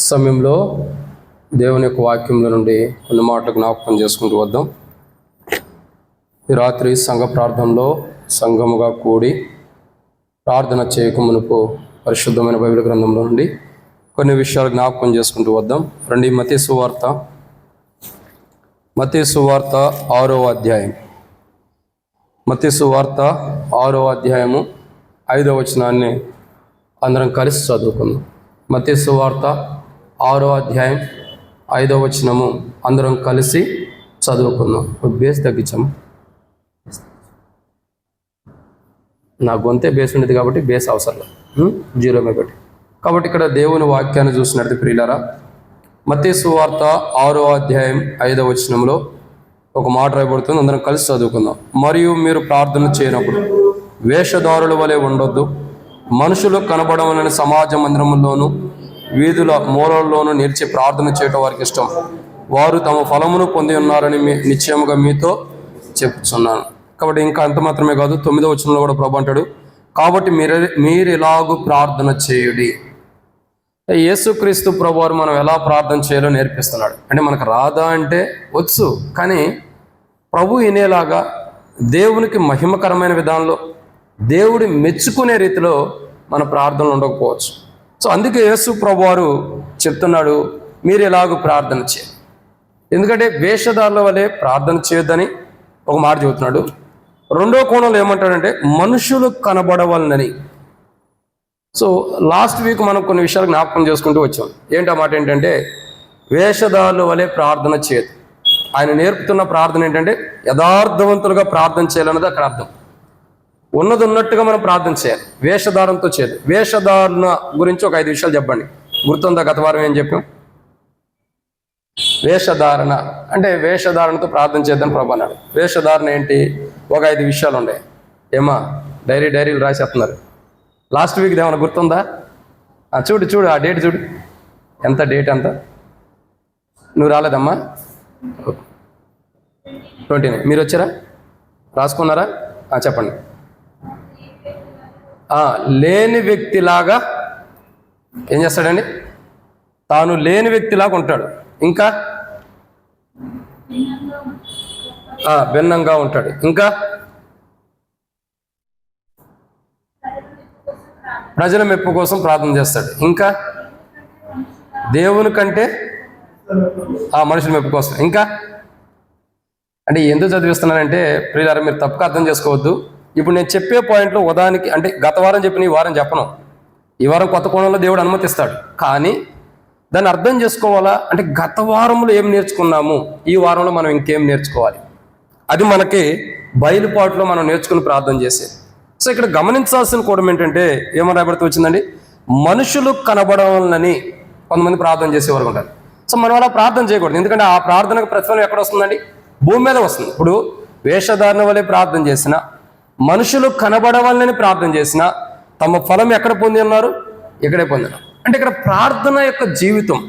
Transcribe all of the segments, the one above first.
సమయంలో దేవుని యొక్క వాక్యంలో నుండి కొన్ని మాటలు జ్ఞాపకం చేసుకుంటూ వద్దాం. ఈ రాత్రి సంఘ ప్రార్థనలో సంఘముగా కూడి ప్రార్థన చేయక మునుపు పరిశుద్ధమైన బైబిల్ గ్రంథంలో నుండి కొన్ని విషయాలు జ్ఞాపకం చేసుకుంటూ వద్దాం. రండి, మత్తయి సువార్త 6వ అధ్యాయం. మత్తయి సువార్త 6వ అధ్యాయము 5వ వచనాన్ని అందరం కలిసి చదువుకుందాం. మత్తయి సువార్త 6వ అధ్యాయం 5వ వచనము అందరం కలిసి చదువుకుందాం. బేస్ తగ్గించాము, నా గొంతే బేస్ ఉండేది కాబట్టి బేస్ అవసరం లేదు, జీరో పెట్టి. కాబట్టి ఇక్కడ దేవుని వాక్యాన్ని చూసినట్టు ప్రియులారా, మత్తయి సువార్త 6వ అధ్యాయం 5వ వచనంలో ఒక మాట రాయబడుతుంది. అందరం కలిసి చదువుకుందాం. మరియు మీరు ప్రార్థన చేయనప్పుడు వేషధారుల వలె ఉండొద్దు, మనుషులు కనబడవలని సమాజ మందిరముల్లోనూ వీధుల మూలల్లోనూ నిలిచి ప్రార్థన చేయటం వారికి ఇష్టం. వారు తమ ఫలమును పొంది ఉన్నారని నిశ్చయముగా మీతో చెప్తున్నాను. కాబట్టి ఇంకా అంత మాత్రమే కాదు, 9వ వచనంలో కూడా ప్రభు అంటాడు, కాబట్టి మీరు ఇలాగూ ప్రార్థన చేయుడి. యేసుక్రీస్తు ప్రభు వారు మనం ఎలా ప్రార్థన చేయాలో నేర్పిస్తున్నాడు. అంటే మనకు రాదా అంటే వచ్చు, కానీ ప్రభు వినేలాగా దేవునికి మహిమకరమైన విధానంలో దేవుడి మెచ్చుకునే రీతిలో మన ప్రార్థనలు ఉండకపోవచ్చు. సో అందుకే యేసు ప్రభు వారు చెప్తున్నాడు, మీరు ఎలాగూ ప్రార్థన చేయాలి. ఎందుకంటే వేషధారుల వలె ప్రార్థన చేయొద్దని ఒక మాట చెబుతున్నాడు. రెండో కోణంలో ఏమంటాడంటే మనుషులు కనబడవలనని. సో లాస్ట్ వీక్ మనం కొన్ని విషయాలు జ్ఞాపకం చేసుకుంటూ వచ్చాం. ఏంటి ఆ మాట ఏంటంటే వేషధారుల వలె ప్రార్థన చేయదు. ఆయన నేర్పుతున్న ప్రార్థన ఏంటంటే యథార్థవంతులుగా ప్రార్థన చేయాలన్నది అక్కడ అర్థం. ఉన్నది ఉన్నట్టుగా మనం ప్రార్థన చేయాలి, వేషధారణతో చేయదు. వేషధారణ గురించి ఒక 5 విషయాలు చెప్పండి. గుర్తుందా? గత వారం ఏం చెప్పాం? వేషధారణ అంటే వేషధారణతో ప్రార్థన చేద్దాం ప్రభు అన్నాడు. వేషధారణ ఏంటి? ఒక 5 విషయాలు ఉన్నాయి. ఏమా డైరీలు రాసేస్తున్నారు. లాస్ట్ వీక్ ఏమన్నా గుర్తుందా? చూడు ఆ డేట్ చూడు, ఎంత డేట్ ఎంత. నువ్వు రాలేదమ్మా? 29. మీరు వచ్చారా? రాసుకున్నారా? చెప్పండి. లేని వ్యక్తిలాగా ఏం చేస్తాడండి? తాను లేని వ్యక్తిలాగా ఉంటాడు. ఇంకా భిన్నంగా ఉంటాడు. ఇంకా ప్రజల మెప్పు కోసం ప్రార్థన చేస్తాడు. ఇంకా దేవుని కంటే మనుషుల మెప్పు కోసం. ఇంకా అంటే ఎందుకు చదివిస్తున్నానంటే ప్రియులారా, మీరు తప్పుగా అర్థం చేసుకోవద్దు. ఇప్పుడు నేను చెప్పే పాయింట్లో ఉదాహరణకి, అంటే గత వారం చెప్పిన ఈ వారం చెప్పను. ఈ వారం కొత్త కోణంలో దేవుడు అనుమతిస్తాడు, కానీ దాన్ని అర్థం చేసుకోవాలా అంటే గత వారంలో ఏం నేర్చుకున్నాము, ఈ వారంలో మనం ఇంకేం నేర్చుకోవాలి, అది మనకి బయలుపాటులో మనం నేర్చుకుని ప్రార్థన చేసేది. సో ఇక్కడ గమనించాల్సిన కూడా ఏంటంటే ఏమని రాబడుతూ వచ్చిందండి, మనుషులు కనబడాలని కొంతమంది ప్రార్థన చేసేవారు ఉంటారు. సో మనం అలా ప్రార్థన చేయకూడదు. ఎందుకంటే ఆ ప్రార్థనకు ప్రతిఫలం ఎక్కడ వస్తుందండి? భూమి మీద వస్తుంది. ఇప్పుడు వేషధారణ వలె ప్రార్థన చేసిన, మనుషులు కనబడవాలని ప్రార్థన చేసిన తమ ఫలం ఎక్కడ పొంది ఉన్నారు? ఇక్కడే పొందినారు. అంటే ఇక్కడ ప్రార్థన యొక్క జీవితం,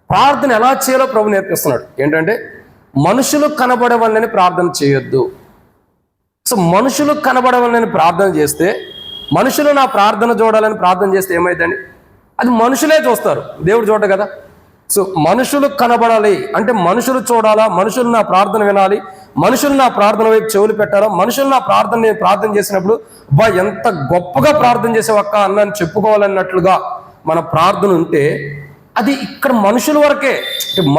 ప్రార్థన ఎలా చేయాలో ప్రభు నేర్పిస్తున్నాడు. ఏంటంటే మనుషులు కనబడవాలని ప్రార్థన చేయొద్దు. సో మనుషులు కనబడవాలని ప్రార్థన చేస్తే, మనుషులు నా ప్రార్థన చూడాలని ప్రార్థన చేస్తే ఏమైందండి? అది మనుషులే చూస్తారు, దేవుడు చూడడు కదా. సో మనుషులు కనబడాలి అంటే మనుషులు చూడాలా, మనుషులు నా ప్రార్థన వినాలి, మనుషులు నా ప్రార్థన వైపు చెవులు పెట్టాలా, మనుషులు నా ప్రార్థన నేను ప్రార్థన చేసినప్పుడు ఎంత గొప్పగా ప్రార్థన చేసేవక్క అన్నాన్ని చెప్పుకోవాలన్నట్లుగా మన ప్రార్థన ఉంటే అది ఇక్కడ మనుషుల వరకే.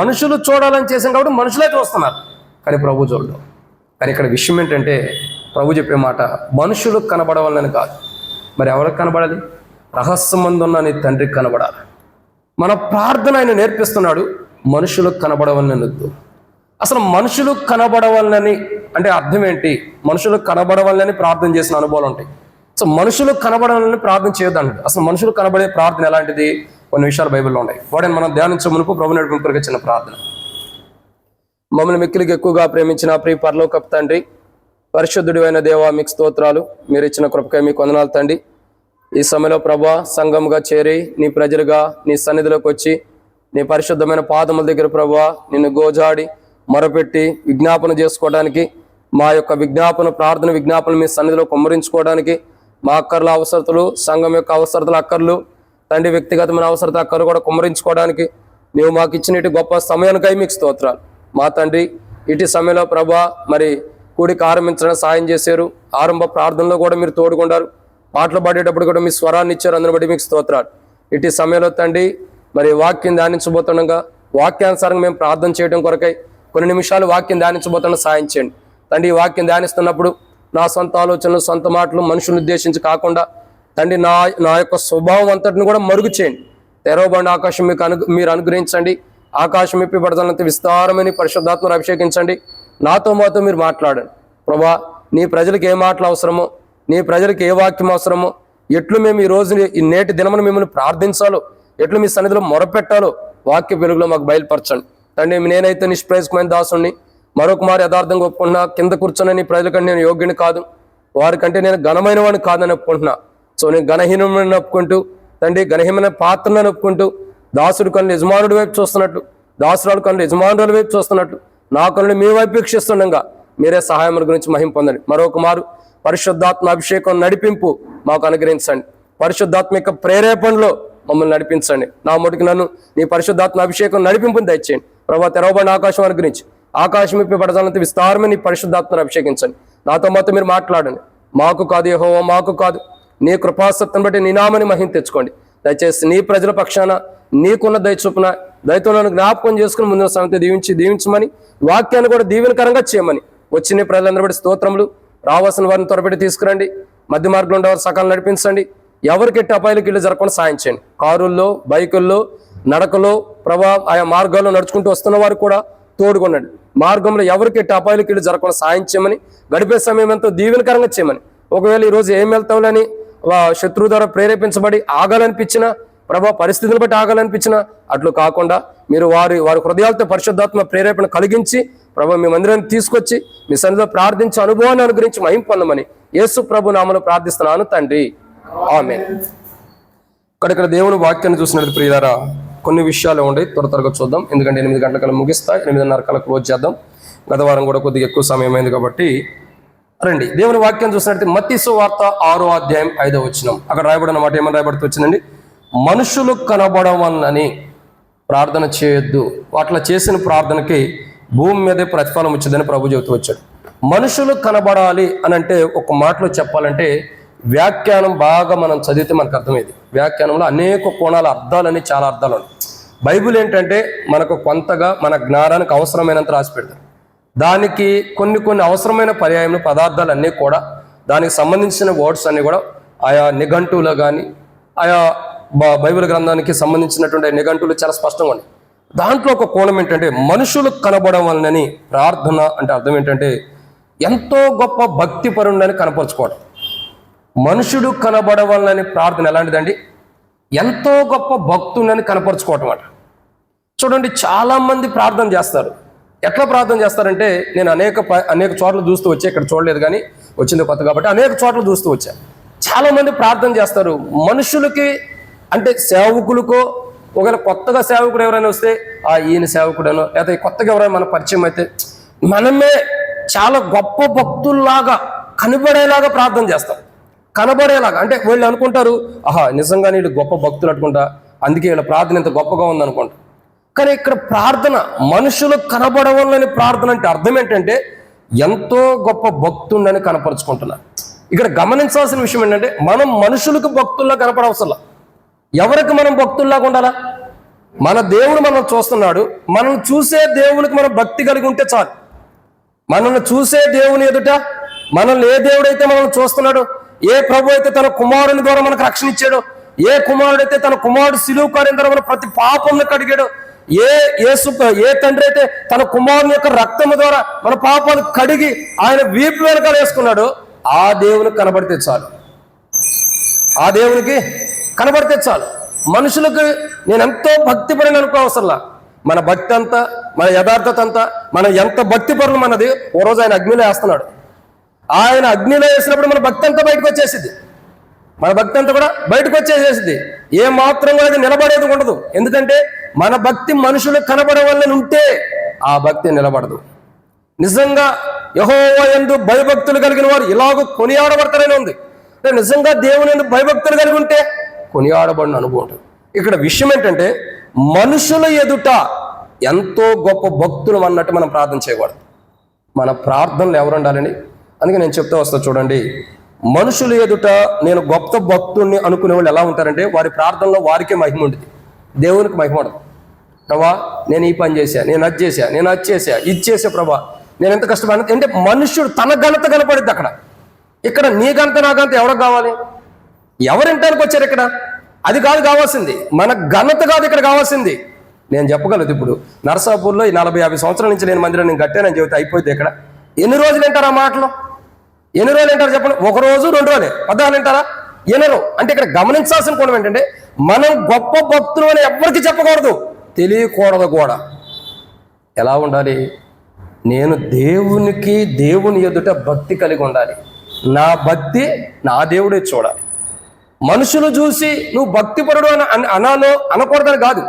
మనుషులు చూడాలని చేసాం కాబట్టి మనుషులే చూస్తున్నారు, కానీ ప్రభు చూడడం. కానీ ఇక్కడ విషయం ఏంటంటే ప్రభు చెప్పే మాట మనుషులు కనబడవాలని కాదు. మరి ఎవరికి కనబడాలి? రహస్యమందున్న నీ తండ్రికి కనబడాలి. మన ప్రార్థన ఆయన నేర్పిస్తున్నాడు, మనుషులకు కనబడవాలని వద్దు. అసలు మనుషులు కనబడవాలని అంటే అర్థం ఏంటి? మనుషులు కనబడవాలని ప్రార్థన చేసిన అనుభవాలు ఉంటాయి. సో మనుషులు కనబడాలని ప్రార్థన చేయొద్దండి. అసలు మనుషులు కనబడే ప్రార్థన ఎలాంటిది? కొన్ని విషయాలు బైబిల్లో ఉన్నాయి. వాటిని మనం ధ్యానించే మునుపు ప్రభు నడిపింపుగా చిన్న ప్రార్థన. మమ్మల్ని మిక్కిలికి ఎక్కువగా ప్రేమించిన ప్రియ పరలోకపు తండ్రి, పరిశుద్ధుడు అయిన దేవా, మీకు స్తోత్రాలు. మీరు ఇచ్చిన కృపకై మీకు వందనాలు తండ్రి. ఈ సమయంలో ప్రభా సంఘముగా చేరి నీ ప్రజలుగా నీ సన్నిధిలోకి వచ్చి నీ పరిశుద్ధమైన పాదముల దగ్గర ప్రభా నిన్ను గోజాడి మొరపెట్టి విజ్ఞాపన చేసుకోవడానికి, మా యొక్క విజ్ఞాపన ప్రార్థన విజ్ఞాపన మీ సన్నిధిలో కుమ్మరించుకోవడానికి, మా అక్కర్ల అవసరతలు, సంఘం యొక్క అవసరతల అక్కర్లు, తండ్రి వ్యక్తిగతమైన అవసరత అక్కర్లు కూడా కుమ్మరించుకోవడానికి నీవు మాకు ఇచ్చిన ఇటు గొప్ప సమయానికై మీకు స్తోత్రాలు. మా తండ్రి, ఇటు సమయంలో ప్రభా మరి కూడికి ఆరంభించడానికి సాయం చేశారు. ఆరంభ ప్రార్థనలో కూడా మీరు తోడుకొండారు. పాటలు పాడేటప్పుడు కూడా మీ స్వరాన్ని ఇచ్చారు. అందుని బట్టి మీకు స్తోత్రాలు. ఇటు సమయంలో తండ్రి మరి వాక్యం ధ్యానించబోతుండగా వాక్యానుసారంగా మేము ప్రార్థన చేయడం కొరకై కొన్ని నిమిషాలు వాక్యం ధ్యానించబోతున్న సాయం చేయండి తండ్రి. ఈ వాక్యం ధ్యానిస్తున్నప్పుడు నా సొంత ఆలోచనలు, సొంత మాటలు, మనుషులను ఉద్దేశించి కాకుండా తండ్రి నా యొక్క స్వభావం అంతటిని కూడా మరుగు చేయండి. తెరవబడిన ఆకాశం మీరు అనుగ్రహించండి. ఆకాశం ఇప్పిబడతానంత విస్తారమని పరిశుద్ధాత్మను అభిషేకించండి. నాతో మాతో మీరు మాట్లాడండి ప్రభా. నీ ప్రజలకు ఏ మాటలు అవసరమో, నీ ప్రజలకు ఏ వాక్యం అవసరమో, ఎట్లు మేము ఈ రోజు ఈ నేటి దినమును మిమ్మల్ని ప్రార్థించాలో, ఎట్లు మీ సన్నిధిలో మొరపెట్టాలో వాక్య వెలుగులో మాకు బయలుపరచండి తండ్రి. నేనైతే నిష్ప్రయోజకమైన దాసుని మరొక మారు యథార్థంగా ఒప్పుకుంటున్నా. కింద కూర్చొని నీ ప్రజలకంటే నేను యోగ్యుని కాదు, వారికంటే నేను ఘనమైన వాడిని కాదని ఒప్పుకుంటున్నా. సో నేను ఘనహీనమైన ఒప్పుకుంటూ తండ్రి, ఘనహీనమైన పాత్రలను ఒప్పుకుంటూ దాసుడు కళ్ళు యజమానుడి వైపు చూస్తున్నట్టు, దాసురాలు కళ్ళు యజమానుల వైపు చూస్తున్నట్టు నా కళ్ళు మీ వైపు వీక్షిస్తుండగా మీరే సహాయం గురించి మహిమ పొందండి. మరొక మారు పరిశుద్ధాత్మ అభిషేకం నడిపింపు మాకు అనుగ్రహించండి. పరిశుద్ధాత్మ యొక్క ప్రేరేపణలో మమ్మల్ని నడిపించండి. నా మొటికి నన్ను నీ పరిశుద్ధాత్మ అభిషేకం నడిపింపుని దయచేయండి ప్రభా. తెరవబడిన ఆకాశం అనుగ్రహించి ఆకాశం ఇప్పిబడతానంత విస్తారమే నీ పరిశుద్ధాత్మను అభిషేకించండి. నాతో మొత్తం మీరు మాట్లాడండి. మాకు కాదు యెహోవా, మాకు కాదు, నీ కృపాసక్తిని బట్టి నీ నామని మహిమ తెచ్చుకోండి. దయచేసి నీ ప్రజల పక్షాన నీకున్న దయ చొప్పున దయతో నన్ను జ్ఞాపకం చేసుకుని ముందున్న సమయంతో దీవించమని, వాక్యాన్ని కూడా దీవెనకరంగా చేయమని వచ్చిన ప్రజలందరూ బట్టి స్తోత్రములు. రావాల్సిన వారిని త్వరపెట్టి తీసుకురండి. మధ్య మార్గంలో ఉండేవారు సకాలం నడిపించండి. ఎవరికి ఎట్టి అపాయాలకు ఇల్లు జరగకుండా సాయం చేయండి. కారుల్లో, బైకుల్లో, నడకలో ప్రభా ఆయా మార్గాల్లో నడుచుకుంటూ వస్తున్న వారు కూడా తోడుకొనండి. మార్గంలో ఎవరికి ఎట్టి అపాయాలకు ఇల్లు జరగకుండా సాయం చేయమని, గడిపే సమయం ఎంతో దీవెనకరంగా చేయమని. ఒకవేళ ఈరోజు ఏం వెళ్తాంలని శత్రువు ద్వారా ప్రేరేపించబడి ఆగాలనిపించినా ప్రభా, పరిస్థితులను బట్టి ఆగాలనిపించినా అట్లు కాకుండా మీరు వారి హృదయాలతో పరిశుద్ధాత్మ ప్రేరేపణ కలిగించి ప్రభా మీ మందిరాన్ని తీసుకొచ్చి మీ సన్నిధిలో ప్రార్థించే అనుభవాన్ని అనుగ్రహించి మహిమ పొందమని యేసు ప్రభు నామములో ప్రార్థిస్తున్నాను తండ్రి, ఆమేన్. ఇక్కడ దేవుని వాక్యాన్ని చూసినట్టు ప్రియులారా కొన్ని విషయాలు ఉండే త్వరగా చూద్దాం. ఎందుకంటే 8 గంటల ముగిస్తా, 8:30 క్లోజ్ చేద్దాం. గత వారం కూడా కొద్దిగా ఎక్కువ సమయం అయింది కాబట్టి రండి. దేవుని వాక్యం చూసినట్టు మత్తయి సువార్త 6వ అధ్యాయం 5వ వచనం. అక్కడ రాయబడిన మాట ఏమని రాయబడుతూ వచ్చిందండి? మనుషులు కనబడవని ప్రార్థన చేయొద్దు, అట్లా చేసిన ప్రార్థనకి భూమి మీదే ప్రతిఫలం వచ్చిందని ప్రభు చెబుతూ వచ్చాడు. మనుషులు కనబడాలి అని అంటే ఒక మాటలో చెప్పాలంటే వ్యాఖ్యానం బాగా మనం చదివితే మనకు అర్థమైంది. వ్యాఖ్యానంలో అనేక కోణాల అర్థాలని, చాలా అర్థాలు ఉన్నాయి. బైబిల్ ఏంటంటే మనకు కొంతగా మన జ్ఞానానికి అవసరమైనంత రాసి పెడతారు. దానికి కొన్ని అవసరమైన పర్యాయములు, పదార్థాలు అన్నీ కూడా, దానికి సంబంధించిన వర్డ్స్ అన్నీ కూడా ఆయా నిఘంటువులో కానీ ఆయా బైబిల్ గ్రంథానికి సంబంధించినటువంటి నిఘంటువులు చాలా స్పష్టంగా ఉన్నాయి. దాంట్లో ఒక కోణం ఏంటంటే మనుషులు కనబడడం వలనని ప్రార్థన అంటే అర్థం ఏంటంటే ఎంతో గొప్ప భక్తి పరుండని కనపరుచుకోవడం. మనుషుడు కనబడవాలని ప్రార్థన ఎలాంటిదండి? ఎంతో గొప్ప భక్తుడని కనపరుచుకోవటం అట. చూడండి, చాలా మంది ప్రార్థన చేస్తారు. ఎట్లా ప్రార్థన చేస్తారంటే, నేను అనేక చోట్ల చూస్తూ వచ్చా, ఇక్కడ చూడలేదు కానీ వచ్చింది కొత్త కాబట్టి అనేక చోట్ల చూస్తూ వచ్చా. చాలా మంది ప్రార్థన చేస్తారు మనుషులకి, అంటే సేవకులకో, ఒకవేళ కొత్తగా సేవకుడు ఎవరైనా వస్తే ఈయన సేవకుడనో, లేకపోతే కొత్తగా ఎవరైనా మన పరిచయం అయితే మనమే చాలా గొప్ప భక్తుల్లాగా కనబడేలాగా ప్రార్థన చేస్తాం. కనబడేలాగా అంటే వీళ్ళు అనుకుంటారు, నిజంగా వీళ్ళు గొప్ప భక్తులు అనుకుంటా, అందుకే వీళ్ళ ప్రార్థన ఇంత గొప్పగా ఉందనుకుంటా. కానీ ఇక్కడ ప్రార్థన మనుషులు కనబడవాలని ప్రార్థన అంటే అర్థం ఏంటంటే ఎంతో గొప్ప భక్తుడని కనపరుచుకుంటున్నారు. ఇక్కడ గమనించాల్సిన విషయం ఏంటంటే మనం మనుషులకు భక్తుల్లా కనపడవసరం. ఎవరికి మనం భక్తుల్లాగా ఉండాలా? మన దేవుడు మనం చూస్తున్నాడు, మనం చూసే దేవునికి మనం భక్తి కలిగి ఉంటే చాలు. మనల్ని చూసే దేవుని ఎదుట మనల్ని ఏ దేవుడైతే మనల్ని చూస్తున్నాడు, ఏ ప్రభు అయితే తన కుమారుని ద్వారా మనకు రక్షణ ఇచ్చాడో, ఏ కుమారుడైతే తన కుమారుడు సిలువ కార్యం ద్వారా మన ప్రతి పాపంను కడిగాడు, ఏ తండ్రి అయితే తన కుమారుని యొక్క రక్తము ద్వారా మన పాపాలు కడిగి ఆయన వీపు వెనకాల వేసుకున్నాడు, ఆ దేవునికి కనబడితే చాలు. ఆ దేవునికి కనబడితే చాలు. మనుషులకు నేను ఎంతో భక్తి పడిన అనుకోవసరంలా. మన భక్తి అంతా, మన యథార్థత అంతా, మనం ఎంత భక్తి పరులు మనది ఓ రోజు ఆయన అగ్నిలో వేస్తున్నాడు. ఆయన అగ్నిలో వేసినప్పుడు మన భక్తి అంతా బయటకు వచ్చేసింది. మన భక్తి అంతా కూడా బయటకు వచ్చేసేసింది. ఏ మాత్రం కూడా అది నిలబడేది ఉండదు. ఎందుకంటే మన భక్తి మనుషులకు కనబడవలని ఉంటే ఆ భక్తి నిలబడదు. నిజంగా యెహోవా యందు భయభక్తులు కలిగిన వారు ఇలాగ కొనియాడబడతారని ఉంది. అంటే నిజంగా దేవుని యందు భయభక్తులు కలిగి ఉంటే కొనియాడబడిన అనుభవం ఉంటుంది. ఇక్కడ విషయం ఏంటంటే మనుషుల ఎదుట ఎంతో గొప్ప భక్తులు అన్నట్టు మనం ప్రార్థన చేయకూడదు. మన ప్రార్థనలు ఎవరు ఉండాలని అందుకే నేను చెప్తా వస్తా చూడండి. మనుషుల ఎదుట నేను గొప్ప భక్తుడిని అనుకునే వాళ్ళు ఎలా ఉంటారంటే వారి ప్రార్థనలో వారికే మహిమ ఉంటుంది, దేవునికి మహిమ ఉండదు. ప్రభా నేను ఈ పని చేశా, నేను అది చేశా, నేను అది చేశా, ఇది చేసా ప్రభా, నేను ఎంత కష్టపడినా అంటే మనుషుడు తన ఘనత కనపడుద్ది అక్కడ. ఇక్కడ నీ ఘనత నా ఘనత ఎవరికి కావాలి? ఎవరింటానికి వచ్చారు ఇక్కడ? అది కాదు కావాల్సింది, మన ఘనత కాదు ఇక్కడ కావాల్సింది. నేను చెప్పగలదు ఇప్పుడు నరసాపూర్లో 40-50 సంవత్సరాల నుంచి నేను మందిరం నేను కట్టానని చెబితే అయిపోయింది. ఇక్కడ ఎన్ని రోజులు వింటారు ఆ మాటలు? ఎన్ని రోజులు వింటారు చెప్పండి? 1 రోజు 2 రోజులే, 14 వింటారా? ఎనరు. అంటే ఇక్కడ గమనించాల్సిన కోణం ఏంటంటే మనం గొప్ప భక్తులు అని ఎవరికి చెప్పకూడదు, తెలియకూడదు కూడా. ఎలా ఉండాలి? నేను దేవుని ఎదుట భక్తి కలిగి ఉండాలి. నా భక్తి నా దేవుడే చూడాలి. మనుషులు చూసి నువ్వు భక్తిపరుడు అని అనకూడదని కాదు.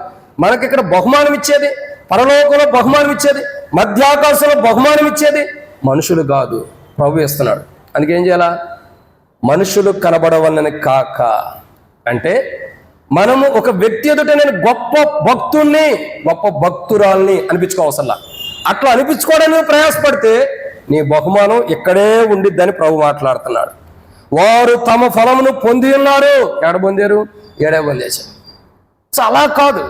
మనకి ఇక్కడ బహుమానం ఇచ్చేది, పరలోకంలో బహుమానం ఇచ్చేది, మధ్యాకాశంలో బహుమానం ఇచ్చేది మనుషులు కాదు, ప్రభు ఇస్తున్నాడు. అందుకే ఏం చేయాలా? మనుషులు కనబడవలని కాక, అంటే మనము ఒక వ్యక్తి ఎదుట నేను గొప్ప భక్తుణ్ణి, గొప్ప భక్తురాల్ని అనిపించుకోవసల్లా. అట్లా అనిపించుకోవడానికి ప్రయాసపడితే నీ బహుమానం ఇక్కడే ఉండిద్దని ప్రభు మాట్లాడుతున్నాడు. వారు తమ ఫలమును పొంది ఉన్నారు. ఎక్కడ పొందారు? ఏడే పొందేశారు. సో అలా కాదు,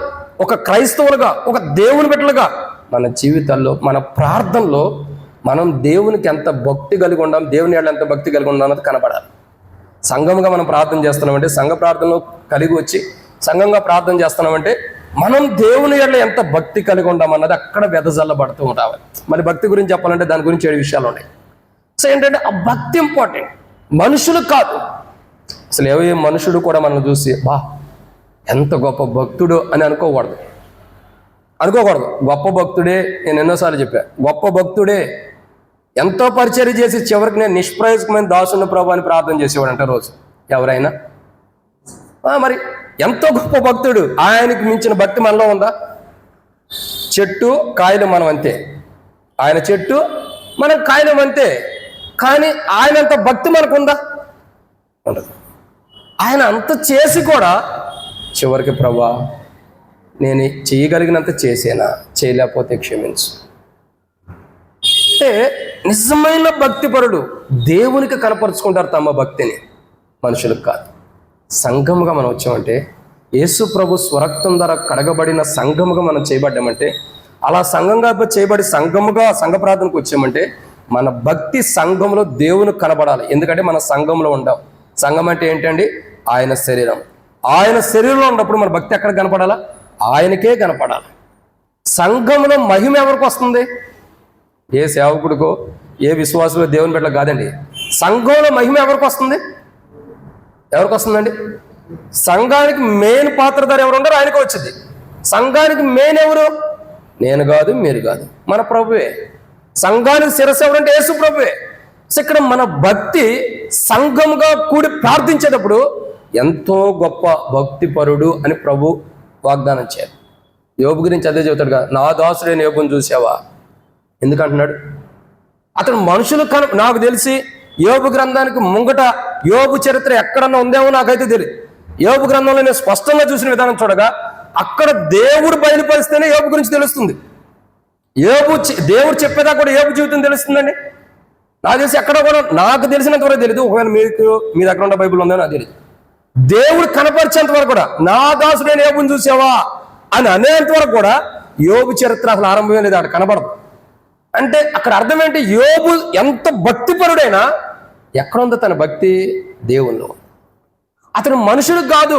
ఒక క్రైస్తవులుగా, ఒక దేవుని బిడ్డలుగా మన జీవితాల్లో, మన ప్రార్థనలో మనం దేవునికి ఎంత భక్తి కలిగి ఉన్నాం, దేవుని ఏళ్ళ ఎంత భక్తి కలిగి ఉన్నాం అన్నది కనపడాలి. సంఘంగా మనం ప్రార్థన చేస్తున్నామంటే, సంఘ ప్రార్థనలో కలిగి వచ్చి సంఘంగా ప్రార్థన చేస్తున్నామంటే మనం దేవుని ఏళ్ళ ఎంత భక్తి కలిగి ఉంటామన్నది అక్కడ వెదజల్లబడుతూ ఉంటాం. మరి భక్తి గురించి చెప్పాలంటే దాని గురించి 7 విషయాలు ఉన్నాయి. సో ఏంటంటే ఆ భక్తి ఇంపార్టెంట్, మనుషులు కాదు. అసలు ఏ మనుషుడు కూడా మనం చూసి బా ఎంత గొప్ప భక్తుడు అని అనుకోకూడదు. గొప్ప భక్తుడే, నేను ఎన్నోసార్లు చెప్పా, గొప్ప భక్తుడే ఎంతో పరిచర్య చేసి చివరికి నేను నిష్ప్రయోజకమైన దాసుని ప్రభు అని ప్రార్థన చేసేవాడంట రోజు. ఎవరైనా మరి ఎంతో గొప్ప భక్తుడు, ఆయనకి మించిన భక్తి మనలో ఉందా? చెట్టు కాయలు మనం అంతే, ఆయన చెట్టు మనం కాయలం అంతే. కానీ ఆయన అంత భక్తి మనకుందా? ఉండదు. ఆయన అంత చేసి కూడా చివరికి ప్రభా నేను చేయగలిగినంత చేసేనా, చేయలేకపోతే క్షమించు. అంటే నిజమైన భక్తిపరుడు దేవునికి కనపరుచుకుంటారు తమ భక్తిని, మనుషులకు కాదు. సంఘముగా మనం వచ్చామంటే, యేసు ప్రభు స్వరక్తం ద్వారా కడగబడిన సంఘముగా మనం చేయబడ్డామంటే, అలా సంఘంగా చేయబడి సంఘముగా సంఘ ప్రార్థనకు వచ్చామంటే మన భక్తి సంఘంలో దేవునికి కనబడాలి. ఎందుకంటే మన సంఘంలో ఉండాం. సంఘం అంటే ఏంటండి? ఆయన శరీరం. ఆయన శరీరంలో ఉన్నప్పుడు మన భక్తి ఎక్కడ కనపడాలా? ఆయనకే కనపడాలి. సంఘంలో మహిమ ఎవరికి వస్తుంది? ఏ సేవకుడికో ఏ విశ్వాసులో దేవుని బిడ్డలో కాదండి. సంఘంలో మహిమ ఎవరికి వస్తుంది? ఎవరికి వస్తుందండి? సంఘానికి మెయిన్ పాత్రధారి ఎవరు ఉన్నారో ఆయనకే వచ్చింది. సంఘానికి మెయిన్ ఎవరు? నేను కాదు, మీరు కాదు, మన ప్రభువే. సంఘానికి శిరస్సు ఎవరంటే యేసు ప్రభువే. సో ఇక్కడ మన భక్తి సంఘముగా కూడి ప్రార్థించేటప్పుడు ఎంతో గొప్ప భక్తిపరుడు అని ప్రభు వాగ్దానం చేయాలి. యోబు గురించి అదే చెబుతాడు కదా, నా దాసుడైన యోబుని చూసావా? ఎందుకంటున్నాడు? అతను మనుషులు నాకు తెలిసి యోబు గ్రంథానికి ముంగట యోబు చరిత్ర ఎక్కడన్నా ఉందేమో నాకైతే తెలియదు. యోబు గ్రంథంలో నేను స్పష్టంగా చూసిన విధానం చూడగా అక్కడ దేవుడు బయలుపరిస్తేనే యోబు గురించి తెలుస్తుంది. దేవుడు చెప్పేదా కూడా యోబు జీవితం తెలుస్తుందండి. నాకు తెలిసి ఎక్కడ కూడా నాకు తెలిసినంత వరకు తెలియదు. ఒకవేళ మీ దగ్గర ఉన్న బైబిల్ ఉందో నాకు తెలియదు. దేవుడు కనపరిచేంత వరకు కూడా నా దాసుడైన యోబుని చూసావా అని అనేంత వరకు కూడా యోబు చరిత్ర అసలు ఆరంభమే లేదు, అక్కడ కనపడదు. అంటే అక్కడ అర్థం ఏంటి? యోబు ఎంత భక్తిపరుడైనా ఎక్కడుందో తన భక్తి? దేవుల్లో. అతను మనుషులకు కాదు,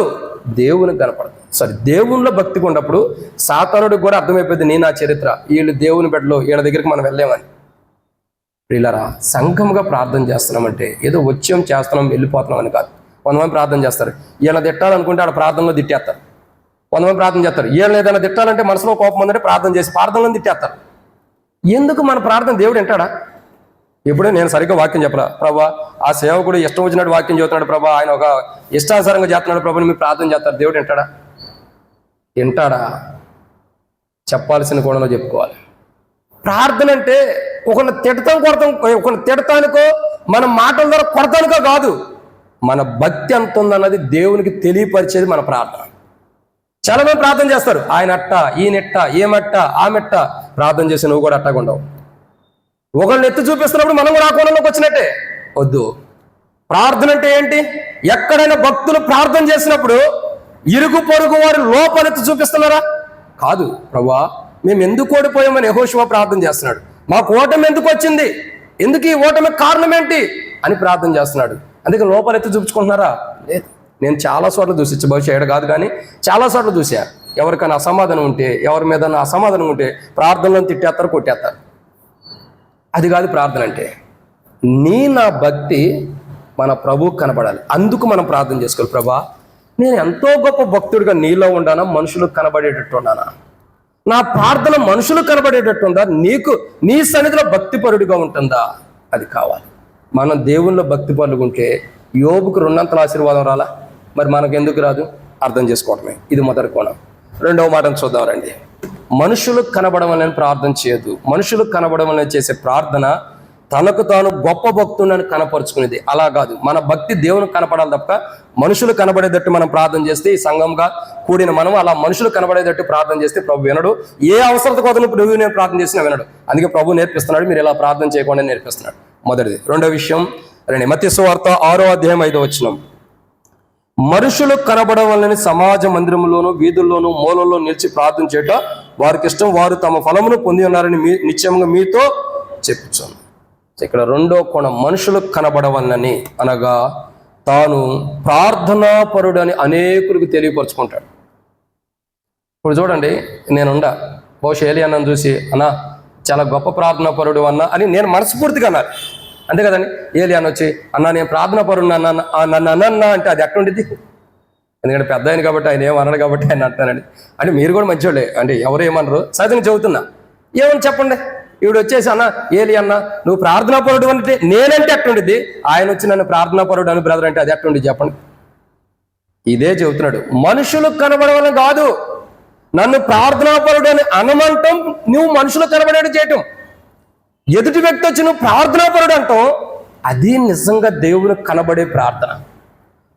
దేవునికి కనపడదు. దేవునిలో భక్తిగా ఉన్నప్పుడు సాతానుడికి కూడా అర్థమైపోయింది నీ నా చరిత్ర, వీళ్ళు దేవుని బిడ్డలు, వీళ్ళ దగ్గరికి మనం వెళ్ళామని. వీళ్ళరా సంఘముగా ప్రార్థన చేస్తున్నామంటే ఏదో వచ్చాం చేస్తున్నాం వెళ్ళిపోతున్నాం అని కాదు. కొంతమంది ప్రార్థన చేస్తారు, వీళ్ళని తిట్టాలనుకుంటే ఆడ ప్రార్థనలో తిట్టేస్తారు. కొంతమంది ప్రార్థన చేస్తారు, వీళ్ళని ఏదైనా తిట్టాలంటే మనసులో కోపం ఉందంటే ప్రార్థన చేసి ప్రార్థనలో తిట్టేస్తారు. ఎందుకు మన ప్రార్థన దేవుడు వింటాడా? ఎప్పుడే నేను సరిగ్గా వాక్యం చెప్పరా, ప్రభా ఆ సేవకుడు ఇష్టం వచ్చినట్టు వాక్యం చెబుతున్నాడు ప్రభా, ఆయన ఒక ఇష్టానుసారంగా చేస్తున్నాడు ప్రభా, మీరు ప్రార్థన చేస్తారు, దేవుడు వింటాడా? చెప్పాల్సిన కోణంలో చెప్పుకోవాలి. ప్రార్థన అంటే ఒకరిని తిడతానికో మన మాటల ద్వారా కొడతానికో కాదు, మన భక్తి ఎంత ఉందన్నది దేవునికి తెలియపరిచేది మన ప్రార్థన. చాలా మంది ప్రార్థన చేస్తారు, ఆయన అట్ట, ఈయనెట్ట, ఏమట్ట, ఆమెట్ట. ప్రార్థన చేసి నువ్వు కూడా అట్టగా ఉండవు. ఒకళ్ళని ఎత్తి చూపిస్తున్నప్పుడు మనం కూడా ఆ కోణంలోకి వచ్చినట్టే. వద్దు. ప్రార్థన అంటే ఏంటి? ఎక్కడైనా భక్తులు ప్రార్థన చేసినప్పుడు ఇరుగు పొరుగు వారి లోపలెత్తి చూపిస్తున్నారా? కాదు. ప్రభువా, మేము ఎందుకు ఓడిపోయామని యెహోషువ ప్రార్థన చేస్తున్నాడు. మాకు ఓటమి ఎందుకు వచ్చింది, ఎందుకు ఈ ఓటమి కారణం ఏంటి అని ప్రార్థన చేస్తున్నాడు. అందుకే లోపలెత్తి చూపించుకుంటున్నారా? లేదు. నేను చాలా చోట్ల చూసి, బహుశా ఏడ కాదు కానీ చాలా చోట్ల చూసా. ఎవరికైనా అసమాధానం ఉంటే, ఎవరి మీద అసమాధానం ఉంటే ప్రార్థనలో తిట్టేస్తారు, కొట్టేస్తారు. అది కాదు ప్రార్థన అంటే. నా భక్తి మన ప్రభువుకు కనబడాలి. అందుకు మనం ప్రార్థన చేసుకోవాలి. ప్రభా, నేను ఎంతో గొప్ప భక్తుడిగా నీలో ఉండానా, మనుషులకు కనబడేటట్టు ఉన్నానా? నా ప్రార్థన మనుషులకు కనబడేటట్టు ఉందా, నీ సన్నిధిలో భక్తిపరుడిగా ఉంటుందా? అది కావాలి. మనం దేవుల్లో భక్తిపరులుగా ఉంటే యోబుకు 2 ఆశీర్వాదం రాలా? మరి మనకు ఎందుకు రాదు? అర్థం చేసుకోవడమే. ఇది మొదటి కోణం. రెండవ మాటను చూద్దాం రండి. మనుషులకు కనబడమని ప్రార్థన చేయదు. మనుషులకు కనబడమని చేసే ప్రార్థన తనకు తాను గొప్ప భక్తుని కనపరుచుకునేది. అలా కాదు. మన భక్తి దేవునికి కనపడాలి తప్ప మనుషులు కనబడేటట్టు మనం ప్రార్థన చేస్తే, ఈ సంఘంగా కూడిన మనం అలా మనుషులు కనబడేటట్టు ప్రార్థన చేస్తే ప్రభు వినడు. ఏ అవసరత కోసం నువ్వు నేను ప్రార్థన చేసినా వినడు. అందుకే ప్రభు నేర్పిస్తున్నాడు, మీరు ఇలా ప్రార్థన చేయకుండా నేర్పిస్తున్నాడు. మొదటిది. రెండో విషయం రండి, మత్తయి సువార్త 6వ అధ్యాయం 5వ వచనం. మనుషులు కనబడవాలని సమాజ మందిరంలోను వీధుల్లోను మూలల్లో నిలిచి ప్రార్థన చేయట వారికి ఇష్టం, వారు తమ ఫలమును పొంది ఉన్నారని నిశ్చయంగా మీతో చెప్పుచాను. ఇక్కడ రెండో కోణం, మనుషులకు కనబడవాలని అనగా తాను ప్రార్థనాపరుడు అని అనేకులకు తెలియపరుచుకుంటాడు. ఇప్పుడు చూడండి, నేనుండా బహుశా ఏలియా అన్నను చూసి, అన్నా చాలా గొప్ప ప్రార్థనాపరుడు అన్నా అని నేను మనస్ఫూర్తిగా అన్నారు. అంతే కదండి. ఏలియా అని వచ్చి, అన్నా నేను ప్రార్థనాపరుడు నన్ను అన్నా అంటే అది ఎక్కడ ఉండిద్ది? ఎందుకంటే పెద్ద ఆయన కాబట్టి ఆయన ఏమన్నాడు కాబట్టి ఆయన అంటానండి. అంటే మీరు కూడా మంచివాళ్ళే, అంటే ఎవరు ఏమన్నారు సహజంగా చెబుతున్నా. ఏమని చెప్పండి. ఇప్పుడు వచ్చేసి, అన్న ఏలియా అన్న నువ్వు ప్రార్థనాపరుడు అంటే నేనంటే ఎట్టుండిద్ది, ఆయన వచ్చి నన్ను ప్రార్థనాపరుడు అని బ్రదర్ అంటే అది ఎట్టుండి చెప్పండి. ఇదే చెబుతున్నాడు. మనుషులకు కనబడవని కాదు, నన్ను ప్రార్థనాపరుడు అని అనమంటాం, నువ్వు మనుషులకు కనబడేది చేయటం. ఎదుటి వ్యక్తి వచ్చి నువ్వు ప్రార్థనాపరుడు అంటాం, అది నిజంగా దేవునికి కనబడే ప్రార్థన.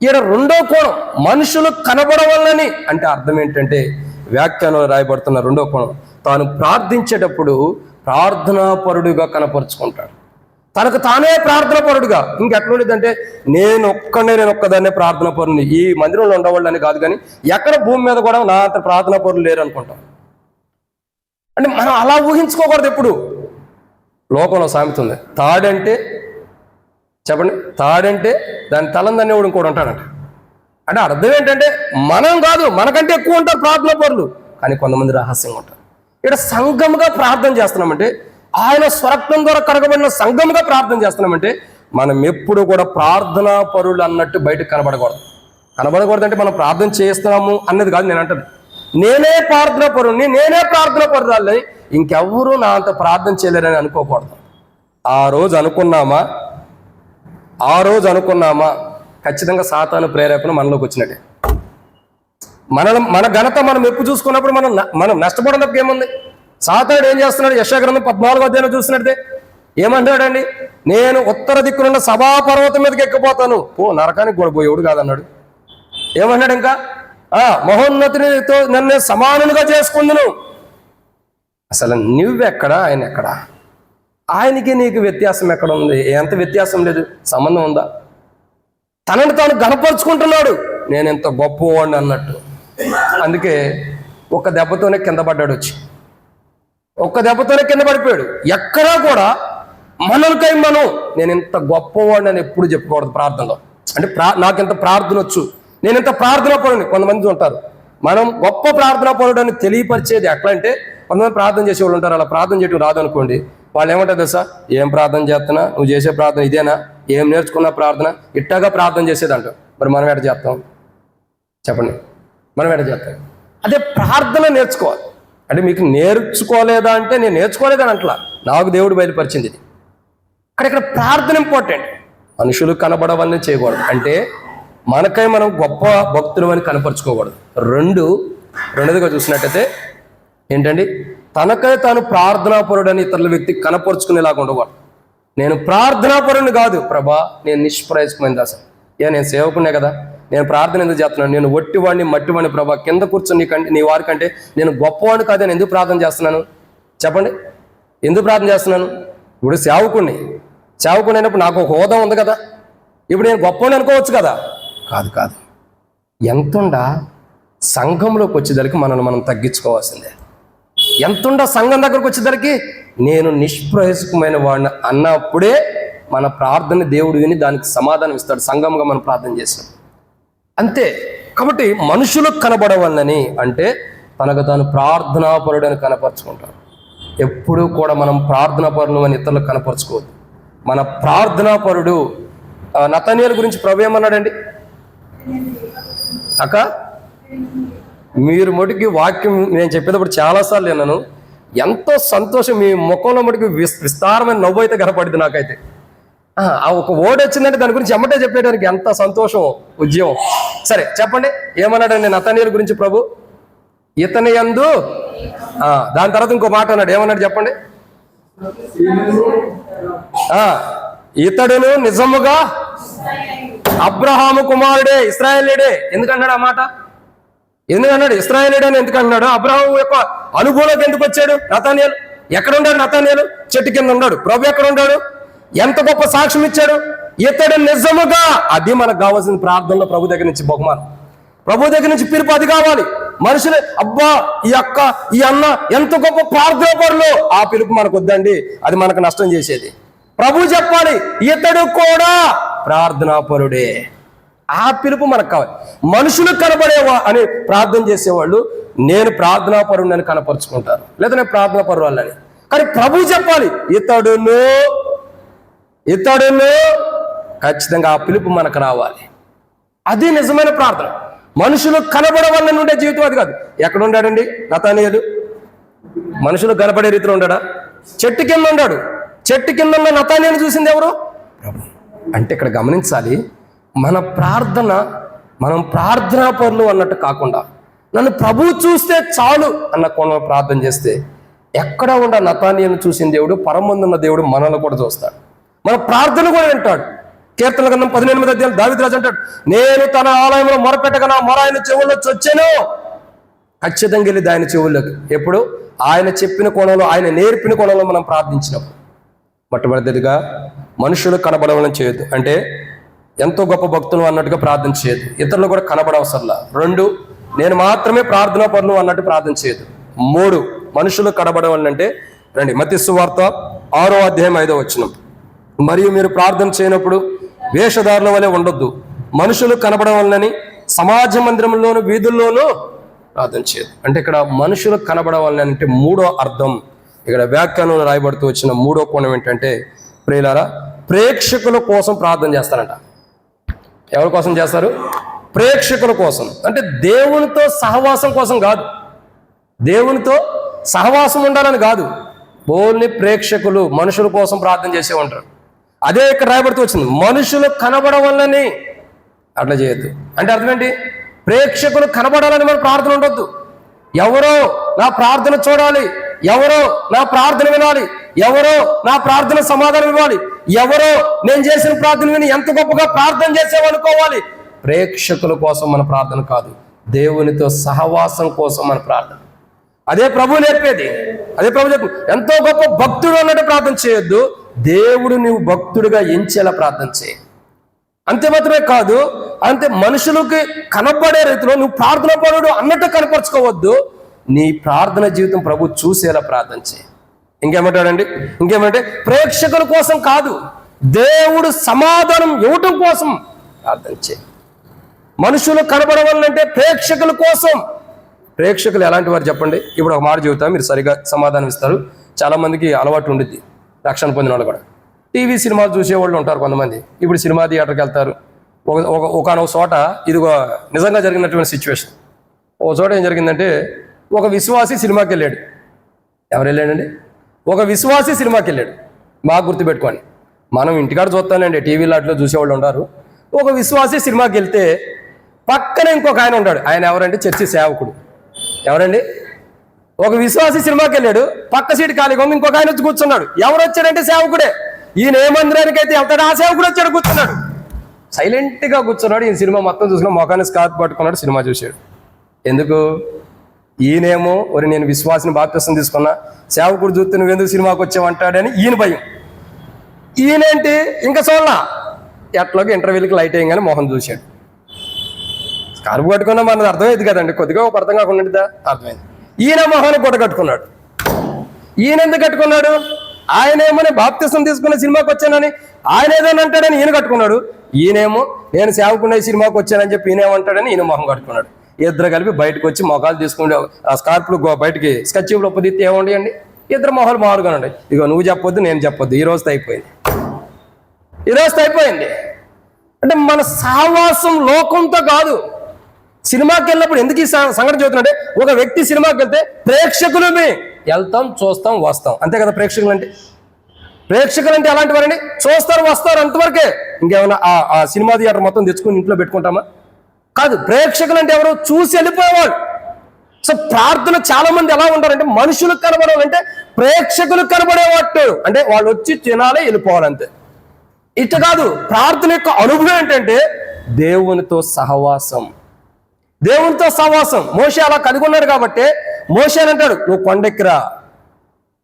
ఈడ రెండో కోణం, మనుషులకు కనబడవాలని అంటే అర్థం ఏంటంటే, వ్యాఖ్యానంలో రాయబడుతున్న రెండో కోణం, తాను ప్రార్థించేటప్పుడు ప్రార్థనాపరుడుగా కనపరుచుకుంటాడు. తనకు తానే ప్రార్థనాపరుడుగా. ఇంకెట్లుండేదంటే, నేను ఒక్కదాన్నే ప్రార్థనాపరుని, ఈ మందిరంలో ఉండవాళ్ళని కాదు కానీ ఎక్కడ భూమి మీద కూడా నా అంత ప్రార్థనాపరులు లేరు అనుకుంటాం. అంటే మనం అలా ఊహించుకోకూడదు. ఎప్పుడు లోకంలో సామెత ఉంది, తాడంటే చెప్పండి, తాడంటే దాని తలందన్నీ కూడా ఇంకోటి ఉంటాడంట. అంటే అర్థం ఏంటంటే, మనం కాదు, మనకంటే ఎక్కువ ఉంటారు ప్రార్థనాపరులు, కానీ కొంతమంది రహస్యంగా ఉంటారు. ఇక్కడ సంఘముగా ప్రార్థన చేస్తున్నామంటే, ఆయన స్వరక్తం ద్వారా కడగబడిన సంఘముగా ప్రార్థన చేస్తున్నామంటే, మనం ఎప్పుడు కూడా ప్రార్థనా పరులు అన్నట్టు బయటకు కనబడకూడదు. అంటే మనం ప్రార్థన చేస్తున్నాము అన్నది కాదు నేను అంటది. నేనే ప్రార్థనా పరుని, నేనే ప్రార్థనా పరురాలని, ఇంకెవ్వరూ నా అంత ప్రార్థన చేయలేరని అనుకోకూడదు. ఆ రోజు అనుకున్నామా ఖచ్చితంగా సాతాను ప్రేరేపణ మనలోకి వచ్చినట్టే. మన ఘనత మనం ఎప్పుడు చూసుకున్నప్పుడు మనం నష్టపడినప్పుడు ఏముంది? సాతానుడు ఏం చేస్తున్నాడు? యెషయా గ్రంథం 14వ అధ్యాయం చూసినట్టే ఏమంటాడండి? నేను ఉత్తర దిక్కునున్న సభాపర్వతం మీదకి ఎక్కిపోతాను, నరకానికి కూడా పోయేవాడు కాదన్నాడు. ఏమన్నాడు ఇంకా? మహోన్నతితో నన్ను సమానులుగా చేసుకుందును. అసలు నువ్వెక్కడా, ఆయన ఎక్కడా? ఆయనకి నీకు వ్యత్యాసం ఎక్కడ ఉంది? ఎంత వ్యత్యాసం లేదు, సంబంధం ఉందా? తనను తాను గణపరుచుకుంటున్నాడు, నేను ఎంత గొప్పవాడిని అన్నట్టు. అందుకే ఒక్క దెబ్బతోనే కింద పడ్డాడు, ఒక్క దెబ్బతోనే కింద పడిపోయాడు. ఎక్కడా కూడా మనకై నేను ఇంత గొప్పవాడిని అని ఎప్పుడు చెప్పుకోవద్దు ప్రార్థనలో. అంటే నాకింత ప్రార్థన వచ్చు, నేను ఇంత ప్రార్థనా పరుని. కొంతమంది ఉంటారు, మనం గొప్ప ప్రార్థనా పరుడు అని తెలియపరిచేది ఎట్లా అంటే, కొంతమంది ప్రార్థన చేసేవాళ్ళు ఉంటారు, అలా ప్రార్థన చేయడం రాదు అనుకోండి, వాళ్ళు ఏమంటారు తెలుసా? ఏం ప్రార్థన చేస్తున్నా, నువ్వు చేసే ప్రార్థన ఇదేనా? ఏం నేర్చుకున్నా ప్రార్థన? ఇట్టాగా ప్రార్థన చేసేదంటావు. మరి మనం ఎట చేస్తాం చెప్పండి? మనం ఎట చేస్తాం? అదే ప్రార్థన నేర్చుకోవాలి. అంటే మీకు నేర్చుకోలేదా అంటే, నేను నేర్చుకోలేదని అంటలా, నాకు దేవుడు బయలుపరిచింది ఇది. ఇక్కడ ప్రార్థన ఇంపార్టెంట్. మనుషులు కనబడవన్నీ చేయకూడదు, అంటే మనకై మనం గొప్ప భక్తులు అని కనపరుచుకోకూడదు. రెండోదిగా చూసినట్టయితే ఏంటండి, తనకై తాను ప్రార్థనాపరుడని ఇతరుల వ్యక్తి కనపరుచుకునేలాగా ఉండకూడదు. నేను ప్రార్థనాపరుని కాదు ప్రభా, నేను నిష్ప్రయోజకమైన దాస. నేను సేవకునే కదా, నేను ప్రార్థన ఎందుకు చేస్తున్నాను? నేను ఒట్టివాడిని మట్టివాడిని ప్రభా, కింద కూర్చొని నీ వారి కంటే నేను గొప్పవాడిని కాదని ఎందుకు ప్రార్థన చేస్తున్నాను చెప్పండి? ఎందుకు ప్రార్థన చేస్తున్నాను? ఇప్పుడు సేవకుణ్ణి అయినప్పుడు నాకు ఒక హోదా ఉంది కదా, ఇప్పుడు నేను గొప్పవాడిని అనుకోవచ్చు కదా? కాదు. ఎంతుండా సంఘంలోకి వచ్చేసరికి మనల్ని మనం తగ్గించుకోవాల్సిందే. ఎంతుండా సంఘం దగ్గరకు వచ్చేసరికి నేను నిష్ప్రయోజకమైన వాడిని అన్నప్పుడే మన ప్రార్థన దేవుడు విని దానికి సమాధానం ఇస్తాడు, సంఘంగా మనం ప్రార్థన చేస్తాం అంతే. కాబట్టి మనుషులకు కనబడవాలని అంటే తనకు తాను ప్రార్థనాపరుడని కనపరుచుకుంటారు. ఎప్పుడూ కూడా మనం ప్రార్థనాపరులు అని ఇతరులకు కనపరుచుకోవద్దు. మన ప్రార్థనాపరుడు. నతనీయుల గురించి ప్రభు ఏమన్నాడండి? అక్క మీరు మటుకి వాక్యం నేను చెప్పేటప్పుడు చాలాసార్లు విన్నాను, ఎంతో సంతోషం మీ ముఖంలో మటుకు విస్తారమైన నవ్వు అయితే కనపడింది నాకైతే. ఆ ఒక ఓడి వచ్చిందంటే దాని గురించి ఎమ్మటే చెప్పేయడానికి ఎంత సంతోషం, ఉద్యమం. సరే చెప్పండి, ఏమన్నాడండి నతనీయుల గురించి ప్రభు? ఇతని యందు దాని తర్వాత ఇంకో మాట అన్నాడు, ఏమన్నాడు చెప్పండి? ఇతడును నిజముగా అబ్రహాము కుమారుడే, ఇశ్రాయేలీయుడే. ఎందుకన్నాడు ఆ మాట? ఎందుకన్నాడు ఇశ్రాయేలీయుడే అని? ఎందుకన్నాడు? అబ్రహాము యొక్క అనుభవంలోకి ఎందుకు వచ్చాడు నతనీయులు? ఎక్కడ ఉన్నాడు నతనీయులు? చెట్టు కింద ఉన్నాడు. ప్రభు ఎక్కడ ఉన్నాడు? ఎంత గొప్ప సాక్ష్యం ఇచ్చాడు? ఇతడు నిజముగా. అది మనకు కావాల్సిన ప్రార్థనలో ప్రభు దగ్గర నుంచి బహుమానం, ప్రభు దగ్గర నుంచి పిలుపు అది కావాలి. మనుషులు అబ్బా ఈ అక్క ఈ అన్న ఎంత గొప్ప ప్రార్థనాపరులు, ఆ పిలుపు మనకు వద్దండి, అది మనకు నష్టం చేసేది. ప్రభు చెప్పాలి ఇతడు కూడా ప్రార్థనాపరుడే, ఆ పిలుపు మనకు కావాలి. మనుషులు కనబడేవా అని ప్రార్థన చేసేవాళ్ళు నేను ప్రార్థనాపరుడు అని కనపరుచుకుంటారు, లేదా నేను ప్రార్థనాపరురాలని. కానీ ప్రభు చెప్పాలి ఇతడును ఖచ్చితంగా ఆ పిలుపు మనకు రావాలి. అది నిజమైన ప్రార్థన. మనుషులు కనబడవల్ల ఉండే జీవితం అది కాదు. ఎక్కడ ఉన్నాడండి నతనీయులు? మనుషులు కనబడే రీతిలో ఉన్నాడా? చెట్టు కింద ఉన్నాడు. చెట్టు కింద ఉన్న నతనీయులు చూసింది ఎవరు? అంటే ఇక్కడ గమనించాలి, మన ప్రార్థన మనం ప్రార్థనాపరులు అన్నట్టు కాకుండా నన్ను ప్రభు చూస్తే చాలు అన్న కోణంలో ప్రార్థన చేస్తే ఎక్కడ ఉండ నతనీయులను చూసిన దేవుడు పరమందున్న దేవుడు మనల్ని కూడా చూస్తాడు, మన ప్రార్థన కూడా వింటాడు. కీర్తన గ్రంథం 18వ అధ్యాయం దావీదు రాజు అంటాడు, నేను తన ఆలయంలో మొరపెట్టగా నా మొర ఆయన చెవుల్లో చొచ్చాను. ఖచ్చితంగా వెళ్ళి ఆయన చెవుల్లోకి. ఎప్పుడు? ఆయన చెప్పిన కోణంలో, ఆయన నేర్పిన కోణంలో మనం ప్రార్థించినప్పుడు. మొట్టమొదటిగా మనుషులు కనబడవలని చేయొద్దు, అంటే ఎంతో గొప్ప భక్తులు అన్నట్టుగా ప్రార్థన చేయొద్దు, ఇతరులు కూడా కనబడవసరలా. 2, నేను మాత్రమే ప్రార్థనా పరులు అన్నట్టు ప్రార్థన చేయొద్దు. 3, మనుషులు కనబడవాలంటే రండి మత్తయి సువార్త 6వ అధ్యాయం 5వ వచనం, మరియు మీరు ప్రార్థన చేయనప్పుడు వేషధారుల వలె ఉండొద్దు, మనుషులు కనబడవాలని సమాజ మందిరంలోను వీధుల్లోనూ ప్రార్థన చేయదు. అంటే ఇక్కడ మనుషులు కనబడవాలని అంటే 3వ అర్థం ఇక్కడ వ్యాఖ్యానంలో రాయబడుతూ వచ్చిన 3వ కోణం ఏంటంటే, ప్రియులారా, ప్రేక్షకుల కోసం ప్రార్థన చేస్తారంట. ఎవరి కోసం చేస్తారు? ప్రేక్షకుల కోసం. అంటే దేవునితో సహవాసం కోసం కాదు, దేవునితో సహవాసం ఉండాలని కాదు, ఓన్లీ ప్రేక్షకులు మనుషుల కోసం ప్రార్థన చేసే ఉంటారు. అదే ఇక్కడ రాయబడుతూ వచ్చింది, మనుషులు కనబడవాలని అట్లా చేయొద్దు. అంటే అర్థం ఏంటి? ప్రేక్షకులు కనబడాలని మన ప్రార్థన ఉండొద్దు. ఎవరో నా ప్రార్థన చూడాలి, ఎవరో నా ప్రార్థన వినాలి, ఎవరో నా ప్రార్థన సమాధానం ఇవ్వాలి, ఎవరో నేను చేసిన ప్రార్థన విని ఎంత గొప్పగా ప్రార్థన చేసేవనుకోవాలి. ప్రేక్షకుల కోసం మన ప్రార్థన కాదు, దేవునితో సహవాసం కోసం మన ప్రార్థన. అదే ప్రభు నేర్పేది, అదే ప్రభు చెప్పు. ఎంతో గొప్ప భక్తుడు అన్నట్టు ప్రార్థన చేయొద్దు, దేవుడు నువ్వు భక్తుడిగా ఎంచేలా ప్రార్థన చేయి. అంతే మాత్రమే కాదు, అంతే మనుషులకి కనబడే రీతిలో నువ్వు ప్రార్థన పరుడు అన్నట్టు కనపరుచుకోవద్దు, నీ ప్రార్థన జీవితం ప్రభు చూసేలా ప్రార్థన చేయి. ఇంకేమంటాడండి? ఇంకేమంటే ప్రేక్షకుల కోసం కాదు, దేవుడు సమాధానం ఇవ్వటం కోసం ప్రార్థన చేయి. మనుషులు కనబడవాలంటే ప్రేక్షకుల కోసం. ప్రేక్షకులు ఎలాంటి వారు చెప్పండి? ఇప్పుడు ఒక మాట చెబుతాం, మీరు సరిగా సమాధానం ఇస్తారు. చాలా మందికి అలవాటు ఉండిద్ది, రక్షణ పొందిన వాళ్ళు కూడా. టీవీ సినిమాలు చూసేవాళ్ళు ఉంటారు కొంతమంది. ఇప్పుడు సినిమా థియేటర్కి వెళ్తారు. ఒకనొక చోట ఇది నిజంగా జరిగినటువంటి సిచ్యువేషన్. ఒక చోట ఏం జరిగిందంటే, ఒక విశ్వాసి సినిమాకి వెళ్ళాడు. ఎవరు వెళ్ళాడండి? ఒక విశ్వాసి సినిమాకి వెళ్ళాడు. బాగా గుర్తుపెట్టుకోండి, మనం ఇంటికాడ చూస్తానండి, టీవీలో అట్లా చూసేవాళ్ళు ఉంటారు. ఒక విశ్వాసి సినిమాకి వెళ్తే పక్కన ఇంకొక ఆయన ఉన్నాడు. ఆయన ఎవరంటే చర్చి సేవకుడు. ఎవరండి? ఒక విశ్వాసి సినిమాకి వెళ్ళాడు, పక్క సీటు ఖాళీగా ఉంది, ఇంకొక ఆయన వచ్చి కూర్చున్నాడు. ఎవరు వచ్చాడంటే సేవకుడే. ఈయన ఏ మందిరానికి అయితే వెళ్తాడు, ఆ సేవకుడు వచ్చాడు కూర్చున్నాడు. సైలెంట్గా కూర్చున్నాడు. ఈ సినిమా మొత్తం చూసుకున్నా, మొఖాన్ని స్కార్ఫ్ పట్టుకున్నాడు, సినిమా చూశాడు. ఎందుకు? ఈయనేమో ఒరి నేను విశ్వాసిని బాప్తిసం తీసుకున్నా, సేవకుడు చూస్తే నువ్వెందుకు సినిమాకి వచ్చావంటాడని ఈయన భయం. ఈయనేంటి ఇంకా చూడాల, ఎట్లాగో ఇంటర్వ్యూలకి లైట్ అయ్యంగానే మొహం చూశాడు. స్కార్ఫ్ కట్టుకున్నా మనది అర్థమైంది కదండి, కొద్దిగా ఒక అర్థం కాకుండా అర్థమైంది. ఈయన మొహాన్ని గుడ్డ కట్టుకున్నాడు. ఈయన ఎందుకు కట్టుకున్నాడు? ఆయనేమో నేను బాప్తిసం తీసుకున్న సినిమాకి వచ్చానని ఆయన ఏదైనా అంటాడని ఈయన కట్టుకున్నాడు. ఈయనేమో నేను సేవకునే సినిమాకి వచ్చానని చెప్పి ఈయనేమంటాడని ఈయన మొహం కట్టుకున్నాడు. ఇద్దరు కలిపి బయటకు వచ్చి మొఖాలు తీసుకుంటే ఆ స్కార్ఫ్లు బయటికి స్కచ్చిప్లు ఒప్పదిస్తే ఏమండి అండి, ఇద్దరు మొహాలు మారుగా ఉండే. ఇక నువ్వు చెప్పొద్దు నేను చెప్పొద్దు, ఈ రోజుతో అయిపోయింది. అంటే మన సావాసం లోకంతో కాదు. సినిమాకి వెళ్ళినప్పుడు ఎందుకు ఈ సంఘటన చదువుతుందంటే, ఒక వ్యక్తి సినిమాకి వెళ్తే ప్రేక్షకులమే వెళ్తాం, చూస్తాం, వస్తాం, అంతే కదా. ప్రేక్షకులు అంటే ఎలాంటి వారండి? చూస్తారు, వస్తారు, అంతవరకే. ఇంకేమైనా ఆ సినిమా థియేటర్ మొత్తం తెచ్చుకుని ఇంట్లో పెట్టుకుంటామా? కాదు. ప్రేక్షకులు అంటే ఎవరు? చూసి వెళ్ళిపోయేవాళ్ళు. సో ప్రార్థన చాలా మంది ఎలా ఉంటారంటే, మనుషులకు కనబడాలంటే ప్రేక్షకులకు కనబడేవాళ్ళు, అంటే వాళ్ళు వచ్చి తినాలి, వెళ్ళిపోవాలంతే. ఇట్ట కాదు. ప్రార్థన యొక్క అనుభవం ఏంటంటే దేవునితో సహవాసం. మోషే అలా కలిగి ఉన్నాడు కాబట్టి మోషే అని అంటాడు, నువ్వు కొండెక్కిరా,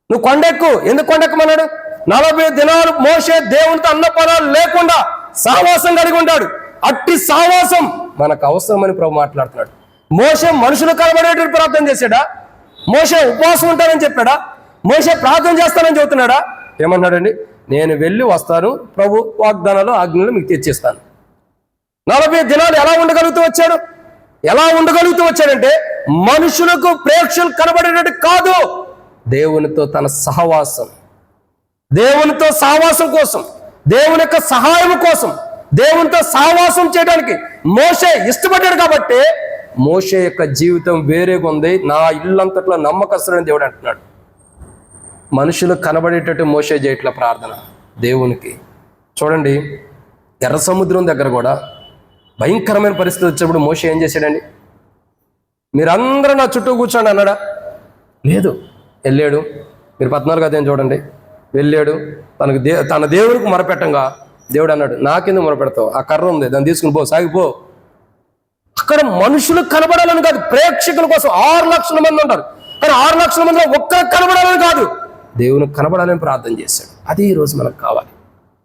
నువ్వు కొండెక్కు. ఎందుకు కొండెక్కమన్నాడు? 40 దినాలు మోషే దేవునితో అన్నపానాలు లేకుండా సహవాసం కలిగి ఉంటాడు. అట్టి సహవాసం మనకు అవసరమని ప్రభు మాట్లాడుతున్నాడు. మోషే మనుషులు కనబడేటట్టు ప్రార్థన చేశాడా? మోషే ఉపవాసం ఉంటానని చెప్పాడా? మోషే ప్రార్థన చేస్తానని చెబుతున్నాడా? ఏమన్నాడండి? నేను వెళ్ళి వస్తాను, ప్రభు వాగ్దానాలు ఆజ్ఞలు మీకు తెచ్చిస్తాను. 40 దినాలు ఎలా ఉండగలుగుతూ వచ్చాడంటే మనుషులకు ప్రేక్షకులు కనబడేటట్టు కాదు, దేవునితో తన సహవాసం, దేవునితో సహవాసం కోసం, దేవుని యొక్క సహాయం కోసం, దేవునితో సహవాసం చేయడానికి మోషే ఇష్టపడ్డాడు. కాబట్టి మోషే యొక్క జీవితం వేరేగా ఉంది. నా ఇల్లంతట్లో నమ్మకస్తుడని దేవుడు అంటున్నాడు. మనుషులు కనబడేటట్టు మోషే చేయట్ల ప్రార్థన దేవునికి. చూడండి, ఎర్ర సముద్రం దగ్గర కూడా భయంకరమైన పరిస్థితి వచ్చినప్పుడు మోషే ఏం చేశాడండి? మీరందరూ నా చుట్టూ కూర్చోండి అన్నాడా? లేదు. వెళ్ళాడు. మీరు 14 అధ్యాయం చూడండి. వెళ్ళాడు, తన దేవునికి మొరపెట్టంగా దేవుడు అన్నాడు, నాకెందుకు మొరపెడతావు? ఆ కర్ర ఉంది, దాన్ని తీసుకుని పో, సాగిపో. అక్కడ మనుషులకు కనబడాలని కాదు, ప్రేక్షకుల కోసం 6 లక్షల మంది ఉంటారు. కానీ 6 లక్షల మందిలో ఒక్కరికి కనబడాలని కాదు, దేవునికి కనబడాలని ప్రార్థన చేశాడు. అది ఈరోజు మనకు కావాలి.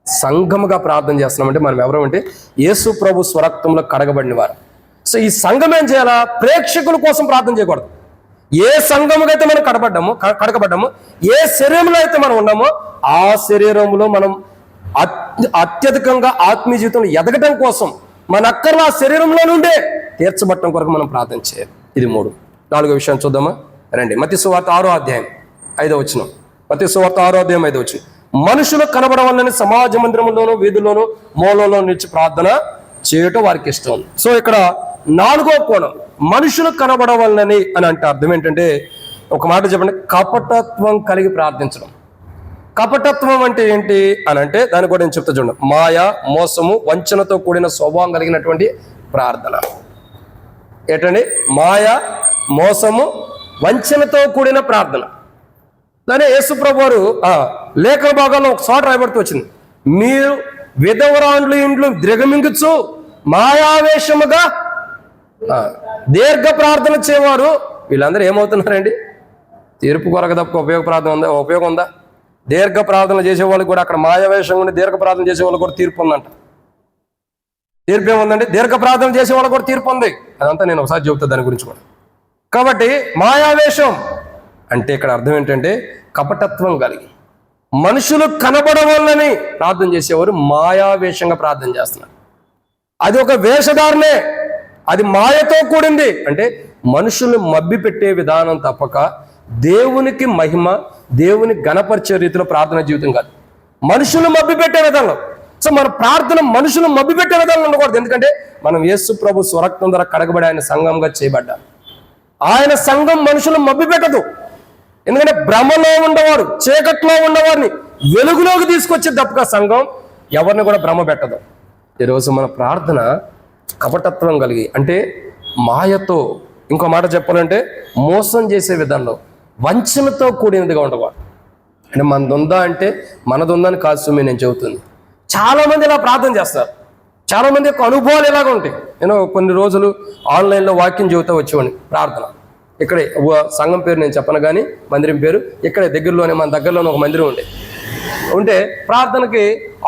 సంఘముగా ప్రార్థన చేస్తున్నామంటే మనం ఎవరు అంటే యేసు ప్రభు స్వరక్తంలో కడగబడిన వారు. సో ఈ సంఘం ఏం చేయాలా? ప్రేక్షకుల కోసం ప్రార్థన చేయకూడదు. ఏ సంఘముగా అయితే మనం కడగబడ్డామో, ఏ శరీరంలో అయితే మనం ఉన్నామో ఆ శరీరంలో మనం అత్యధికంగా ఆత్మీయ జీవితంలో ఎదగటం కోసం మన అక్కర్లో ఆ శరీరంలో నుండే తీర్చబట్టడం కొరకు మనం ప్రార్థన చేయాలి. ఇది 3. 4వ విషయాన్ని చూద్దామా రండి. మత్తయి సువార్త 6వ అధ్యాయం 5వ వచనం. మత్తయి సువార్త 6వ అధ్యాయం 5వ వచనం. మనుషులు కనబడవాలని సమాజ మందిరంలోనూ వీధుల్లోనూ మూలలో నిలిచి ప్రార్థన చేయటం వారికి ఇష్టం ఉంది. సో ఇక్కడ 4వ కోణం, మనుషులు కనబడవాలని అని అంటే అర్థం ఏంటంటే, ఒక మాట చెప్పండి, కపటత్వం కలిగి ప్రార్థించడం. కపటత్వం అంటే ఏంటి అని అంటే దాన్ని కూడా నేను చెప్తా చూడండి. మాయ, మోసము, వంచనతో కూడిన స్వభావం కలిగినటువంటి ప్రార్థన. ఏంటండి? మాయ, మోసము, వంచనతో కూడిన ప్రార్థన. దాని యేసుప్రభు వారు లేఖన భాగాల్లో ఒక చోట రాయబడుతూ వచ్చింది, మీరు విధవరాండ్లు ఇండ్లు దిగమింగుచు మాయావేశముగా దీర్ఘ ప్రార్థన చేయవారు. వీళ్ళందరూ ఏమవుతున్నారండి? తీర్పు కొరకు తప్ప ఉపయోగం ఉందా? దీర్ఘ ప్రార్థన చేసే వాళ్ళకి కూడా అక్కడ మాయావేశం ఉండి దీర్ఘ ప్రార్థన చేసే వాళ్ళకి కూడా తీర్పు ఉందంట. తీర్పు ఏముందండి? దీర్ఘ ప్రార్థన చేసే వాళ్ళకి కూడా తీర్పు ఉంది. అదంతా నేను ఒకసారి చెబుతాను దాని గురించి కూడా. కాబట్టి మాయావేశం అంటే ఇక్కడ అర్థం ఏంటంటే కపటత్వం కలిగి మనుషులు కనబడవాలని ప్రార్థన చేసేవారు మాయావేశంగా ప్రార్థన చేస్తున్నారు. అది ఒక వేషధారణే, అది మాయతో కూడింది. అంటే మనుషులు మబ్బి పెట్టే విధానం తప్పక దేవునికి మహిమ, దేవుని గణపరిచే రీతిలో ప్రార్థన జీవితం కాదు, మనుషులు మబ్బి పెట్టే విధానంలో. సో మన ప్రార్థన మనుషులు మబ్బి పెట్టే విధానంలో ఉండకూడదు. ఎందుకంటే మనం యేసు ప్రభు స్వరక్తం ద్వారా కడగబడి ఆయన సంఘంగా చేయబడ్డాం. ఆయన సంఘం మనుషులు మబ్బి పెట్టదు. ఎందుకంటే భ్రమలో ఉన్నవారు, చీకట్లో ఉన్నవారిని వెలుగులోకి తీసుకొచ్చే తప్పక సంఘం ఎవరిని కూడా భ్రమ పెట్టదు. ఈరోజు మన ప్రార్థన కపటత్వం కలిగి, అంటే మాయతో, ఇంకో మాట చెప్పాలంటే మోసం చేసే విధానంలో, వంచనతో కూడినదిగా ఉండకూడదు. అంటే మనదుందా అంటే మనదుందని కాదు సుమి నేను చెబుతుంది. చాలామంది ఇలా ప్రార్థన చేస్తారు. చాలామంది యొక్క అనుభవాలు ఇలాగ ఉంటాయి. నేను కొన్ని రోజులు ఆన్లైన్లో వాక్యం చెబుతూ వచ్చేవాడిని ప్రార్థన. ఇక్కడే సంఘం పేరు నేను చెప్పను కానీ మందిరం పేరు ఇక్కడే దగ్గరలోనే, మన దగ్గరలోనే ఒక మందిరం ఉంటే ప్రార్థనకి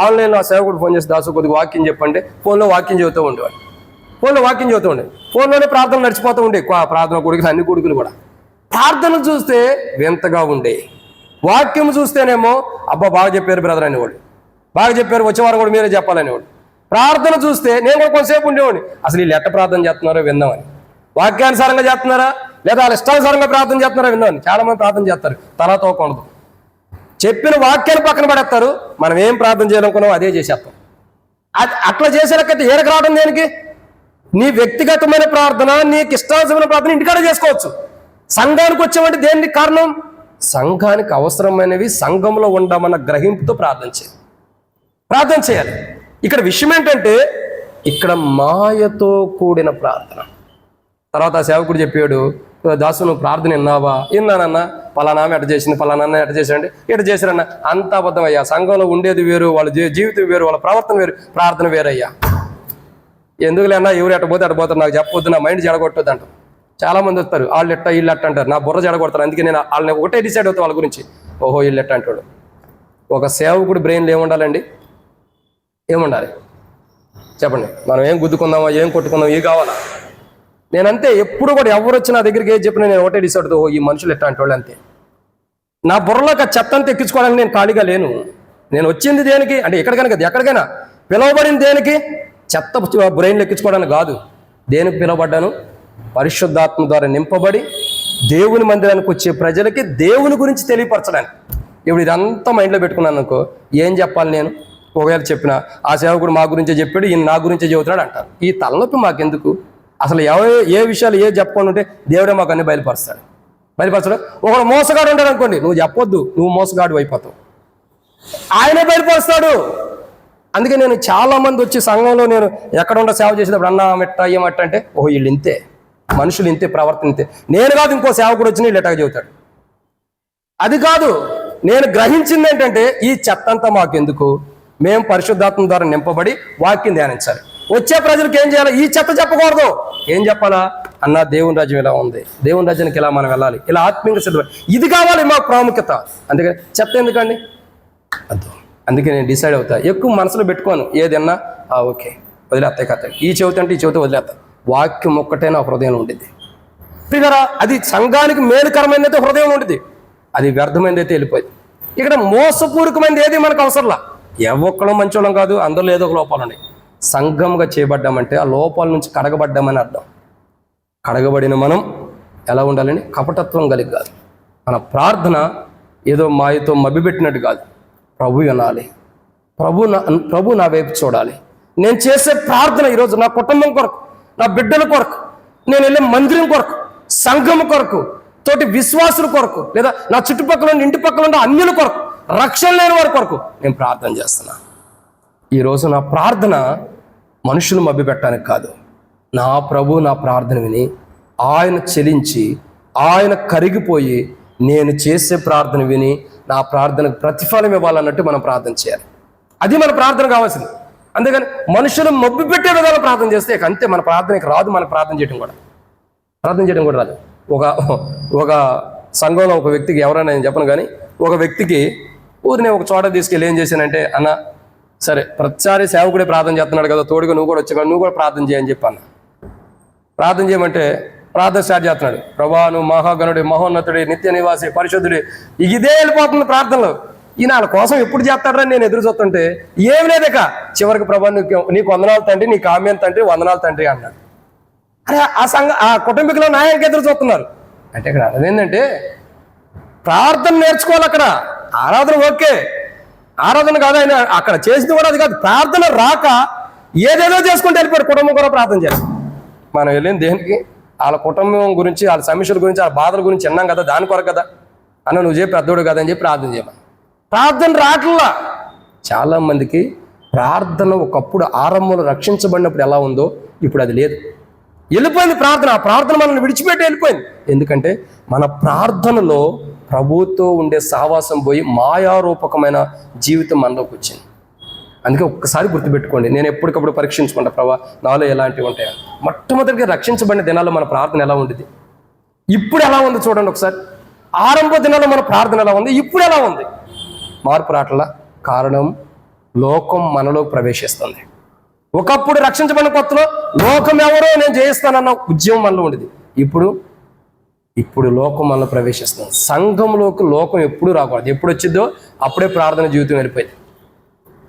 ఆన్లైన్లో ఆ సేవకుడు ఫోన్ చేసి, దాసు కొద్దిగా వాక్యం చెప్పంటే ఫోన్లో వాక్యం చెబుతూ ఉండేవాడు. ఫోన్లోనే ప్రార్థన నడిచిపోతూ ఉండే. ప్రార్థన కొడుకులు, అన్ని కొడుకులు కూడా ప్రార్థన చూస్తే వింతగా ఉండే, వాక్యం చూస్తేనేమో అబ్బా బాగా చెప్పారు బ్రదర్ అనేవాడు, బాగా చెప్పారు వచ్చేవారు కూడా మీరే చెప్పాలనేవాడు. ప్రార్థన చూస్తే నేను కూడా కొంతసేపు ఉండేవాడిని, అసలు వీళ్ళు ఎట్ట ప్రార్థన చేస్తున్నారో విందామని. వాక్యానుసారంగా చేస్తున్నారా లేదా వాళ్ళ ఇష్టానుసారంగా ప్రార్థన చేస్తున్నారా విందామని. చాలా మంది ప్రార్థన చేస్తారు తలా తోకూడదు, చెప్పిన వాక్యాన్ని పక్కన పడేస్తారు. మనం ఏం ప్రార్థన చేయాలనుకున్నామో అదే చేసేస్తాం. అట్లా చేసేలకైతే ఏడకు రావడం దేనికి? నీ వ్యక్తిగతమైన ప్రార్థన, నీకు ఇష్టానుసరమైన ప్రార్థన ఇంటికాడ చేసుకోవచ్చు. సంఘానికి వచ్చేవంటి దేనికి కారణం? సంఘానికి అవసరమైనవి సంఘంలో ఉండమన్న గ్రహింపుతో ప్రార్థన చేయాలి. ఇక్కడ విషయం ఏంటంటే ఇక్కడ మాయతో కూడిన ప్రార్థన. తర్వాత ఆ సేవకుడు చెప్పాడు, దాసు నువ్వు ప్రార్థన విన్నానన్నా, పలానా ఎట చేసింది, పలానా ఎట చేశాడంటే ఎట చేశారన్నా. అంత అబద్ధం అయ్యా. సంఘంలో ఉండేది వేరు, వాళ్ళ జీవితం వేరు, వాళ్ళ ప్రవర్తన వేరు, ప్రార్థన వేరయ్యా. ఎందుకులేనా ఎవరు ఎట్ట పోతే అటు పోతారు, నాకు చెప్పొద్దు, నా మైండ్ జడగొట్టొద్దు అంటారు. చాలా మంది వస్తారు, వాళ్ళు ఎట్ట వీళ్ళు ఎట్ట అంటారు, నా బుర్ర జడగొడతారు. అందుకే నేను వాళ్ళని ఒకటే డిసైడ్ అవుతాను వాళ్ళ గురించి. ఓహో వీళ్ళు ఎట్ట అంటాడు. ఒక సేవకుడు బ్రెయిన్లో ఏముండాలండి? ఏముండాలి చెప్పండి? మనం ఏం గుద్దుకుందామా, ఏం కొట్టుకుందాం, ఏం కావాలా? నేనంతే. ఎప్పుడు కూడా ఎవరు వచ్చి నా దగ్గరికి ఏం చెప్పినా నేను ఒకటే డిసైడ్ అవుతాను, ఓ ఈ మనుషులు ఎట్ట అంటే అంతే. నా బుర్రలోకి ఆ చెత్తను ఎక్కించుకోవడానికి నేను ఖాళీగా లేను. నేను వచ్చింది దేనికి అంటే ఎక్కడికైనా పిలువబడింది దేనికి? చెత్త బ్రెయిన్లో ఎక్కించుకోవడానికి కాదు. దేనికి పిలువబడ్డాను? పరిశుద్ధాత్మ ద్వారా నింపబడి దేవుని మందిరానికి వచ్చే ప్రజలకి దేవుని గురించి తెలియపరచడానికి. ఇప్పుడు ఇదంతా మైండ్లో పెట్టుకున్నాను అనుకో, ఏం చెప్పాలి నేను? ఒకవేళ చెప్పిన ఆ సేవకుడు మా గురించే చెప్పాడు, ఈయన నా గురించే చెబుతున్నాడు అంటారు. ఈ తలనొప్పి మాకెందుకు? అసలు ఏ విషయాలు చెప్పకుండా ఉంటే దేవుడే మాకు అన్ని బయలుపరుస్తాడు. ఒకడు మోసగాడు ఉంటాడు అనుకోండి, నువ్వు చెప్పొద్దు, నువ్వు మోసగాడు అయిపోతావు, ఆయనే బయలుపరుస్తాడు. అందుకే నేను చాలా మంది వచ్చి సంఘంలో నేను ఎక్కడ ఉండ సేవ చేసేటప్పుడు అన్నా మెట్ట ఏమట్ట అంటే, ఓహో వీళ్ళు ఇంతే, మనుషులు ఇంతే, ప్రవర్తన ఇంతే. నేను కాదు, ఇంకో సేవకుడు వచ్చి వీళ్ళు ఎట్టగా చెబుతాడు. అది కాదు, నేను గ్రహించింది ఏంటంటే ఈ చెత్త అంతా మాకెందుకు? మేము పరిశుద్ధాత్మ ద్వారా నింపబడి వాక్యం ధ్యానించాలి. వచ్చే ప్రజలకు ఏం చేయాలి? ఈ చెత్త చెప్పకూడదు. ఏం చెప్పాలా? అన్న దేవుని రాజ్యం ఇలా ఉంది, దేవుని రాజ్యానికి ఇలా మనం వెళ్ళాలి, ఇలా ఆత్మీయంగా సిద్ధం, ఇది కావాలి మాకు ప్రాముఖ్యత. అందుకని చెత్త ఎందుకండి? అందుకే నేను డిసైడ్ అవుతా. ఎక్కువ మనసులో పెట్టుకోను. ఏదన్నా ఓకే వదిలేస్తాయి కథ, ఈ చెవితే అంటే ఈ చెవితే వదిలేస్తా. వాక్యం ఒక్కటే నా హృదయంలో ఉంటుంది. అది సంఘానికి మేలుకరమైనదైతే హృదయంలో ఉంటుంది, అది వ్యర్థమైనదైతే వెళ్ళిపోయింది. ఇక్కడ మోసపూరికమైనది ఏది మనకు అవసరంలా. ఒక్కడం మంచోళ్ళం కాదు, అందులో ఏదో ఒక లోపాలు ఉన్నాయి. సంఘంగా చేయబడ్డామంటే ఆ లోపాల నుంచి కడగబడ్డామని అర్థం. కడగబడిన మనం ఎలా ఉండాలని? కపటత్వం కలిగి కాదు. మన ప్రార్థన ఏదో మాయతో మభ్యపెట్టినట్టు కాదు. ప్రభు వినాలి, ప్రభు నా వైపు చూడాలి. నేను చేసే ప్రార్థన ఈరోజు నా కుటుంబం కొరకు, నా బిడ్డల కొరకు, నేను వెళ్ళే మందిరం కొరకు, సంఘం కొరకు, తోటి విశ్వాసుల కొరకు, లేదా నా చుట్టుపక్కల ఇంటి పక్కల ఉండే అన్యుల కొరకు, రక్షణ లేని వారి కొరకు నేను ప్రార్థన చేస్తున్నా. ఈరోజు నా ప్రార్థన మనుషులు మభ్యపెట్టడానికి కాదు. నా ప్రభు నా ప్రార్థన విని ఆయన చెలించి ఆయన కరిగిపోయి నేను చేసే ప్రార్థన విని నా ప్రార్థనకు ప్రతిఫలం ఇవ్వాలన్నట్టు మనం ప్రార్థన చేయాలి. అది మన ప్రార్థన కావాల్సింది. అందుకని మనుషులు మబ్బు పెట్టే విధాలు ప్రార్థన చేస్తే అంతే, మన ప్రార్థనకి రాదు. మన ప్రార్థన చేయడం కూడా రాదు. ఒక సంఘంలో ఒక వ్యక్తికి, ఎవరైనా నేను చెప్పను కానీ, ఒక వ్యక్తికి ఊరిని ఒక చోట తీసుకెళ్ళి ఏం చేశానంటే, అన్న సరే ప్రతిసారి సేవకుడే ప్రార్థన చేస్తున్నాడు కదా, తోడుగా నువ్వు కూడా వచ్చావు, నువ్వు కూడా ప్రార్థన చేయని చెప్పి అన్న. ప్రార్థన చేయమంటే ప్రార్థన స్టార్ట్ చేస్తున్నాడు. ప్రభా నువ్వు మహాగణుడి, మహోన్నతుడి, నిత్య నివాసి, పరిశుద్ధుడి, ఇదే వెళ్ళిపోతుంది ప్రార్థనలో. ఈయన వాళ్ళ కోసం ఎప్పుడు చేస్తాడని నేను ఎదురు చూస్తుంటే ఏం లేదక చివరికి ప్రభా నీకు వందనాలు తండ్రి, నీకు ఆమెన్ తండ్రి, వందనాలు తండ్రి అన్నాడు. అరే ఆ కుటుంబీకులు నాయనకి ఎదురు చూస్తున్నారు. అంటే ఇక్కడ అదేంటంటే ప్రార్థన నేర్చుకోవాలి. అక్కడ ఆరాధన ఓకే, ఆరాధన కాదు, ఆయన అక్కడ చేసింది కూడా అది కాదు. ప్రార్థన రాక ఏదేదో చేసుకుంటూ వెళ్ళిపోయాడు. కుటుంబం కూడా ప్రార్థన చేయాలి. మనం వెళ్ళింది దేనికి? వాళ్ళ కుటుంబం గురించి, వాళ్ళ సమస్యల గురించి, వాళ్ళ బాధల గురించి విన్నాం కదా, దాని కొరకు కదా. అన్న నువ్వు చెప్పి పెద్దోడు కదా అని చెప్పి ప్రార్థన చేయమని. ప్రార్థన రాట్లా. చాలా మందికి ప్రార్థన ఒకప్పుడు ఆరంభంలో రక్షించబడినప్పుడు ఎలా ఉందో ఇప్పుడు అది లేదు, వెళ్ళిపోయింది ప్రార్థన. ఆ ప్రార్థన మనల్ని విడిచిపెట్టి వెళ్ళిపోయింది. ఎందుకంటే మన ప్రార్థనలో ప్రభుతో ఉండే సహవాసం పోయి మాయారూపకమైన జీవితం మనలోకి వచ్చింది. అందుకే ఒక్కసారి గుర్తుపెట్టుకోండి, నేను ఎప్పటికప్పుడు పరీక్షించుకుంటా, ప్రభా నాలో ఎలాంటివి ఉంటాయా. మొట్టమొదటిగా రక్షించబడిన దినాల్లో మన ప్రార్థన ఎలా ఉండేది, ఇప్పుడు ఎలా ఉంది చూడండి ఒకసారి. ఆరంభ దినాల్లో మన ప్రార్థన ఎలా ఉంది, ఇప్పుడు ఎలా ఉంది. మార్పు రావట్లా. కారణం లోకం మనలో ప్రవేశిస్తుంది. ఒకప్పుడు రక్షించబడిన కొత్తలో లోకం ఎవరో నేను జయిస్తానన్న ఉద్యమం మనలో ఉండేది. ఇప్పుడు లోకం మనలో ప్రవేశిస్తుంది. సంఘంలోకి లోకం ఎప్పుడు రాకూడదు. ఎప్పుడు వచ్చిందో అప్పుడే ప్రార్థన జీవితం వెళ్ళిపోయింది.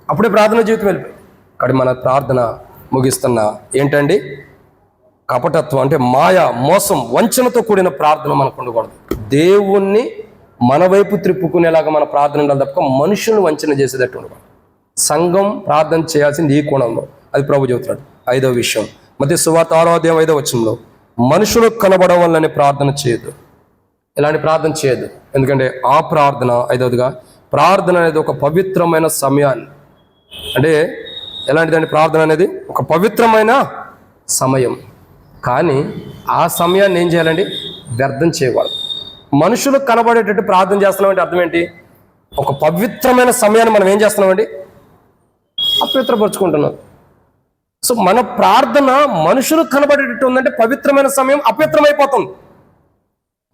కాబట్టి మన ప్రార్థన ముగిస్తున్న ఏంటండి, కపటత్వం అంటే మాయ, మోసం, వంచనతో కూడిన ప్రార్థన మనకు ఉండకూడదు. దేవుణ్ణి మన వైపు త్రిప్పుకునేలాగా మన ప్రార్థన ఉండాలి తప్ప మనుషులను వంచన చేసేటట్టు ఉండకూడదు. సంఘం ప్రార్థన చేయాల్సింది ఈ కోణంలో, అది ప్రభు చెబుతున్నాడు. 5వ విషయం, మత్తయి సువార్త 6వ అధ్యాయం 5వ వచనంలో, మనుషులకు కనబడడం వల్లనే ప్రార్థన చేయొద్దు. ఇలాంటి ప్రార్థన చేయొద్దు. ఎందుకంటే ఆ ప్రార్థన, 5వదిగా ప్రార్థన అనేది ఒక పవిత్రమైన సమయాన్ని, అంటే ఎలాంటిదండి ప్రార్థన అనేది ఒక పవిత్రమైన సమయం. కానీ ఆ సమయాన్ని ఏం చేయాలండి, వ్యర్థం చేయకూడదు. మనుషులకు కనబడేటట్టు ప్రార్థన చేస్తున్నామంటే అర్థం ఏంటి, ఒక పవిత్రమైన సమయాన్ని మనం ఏం చేస్తున్నామండి, అపవిత్రపరుచుకుంటున్నాం. సో మన ప్రార్థన మనుషులకు కనబడేటట్టు ఉందంటే పవిత్రమైన సమయం అపవిత్రమైపోతుంది.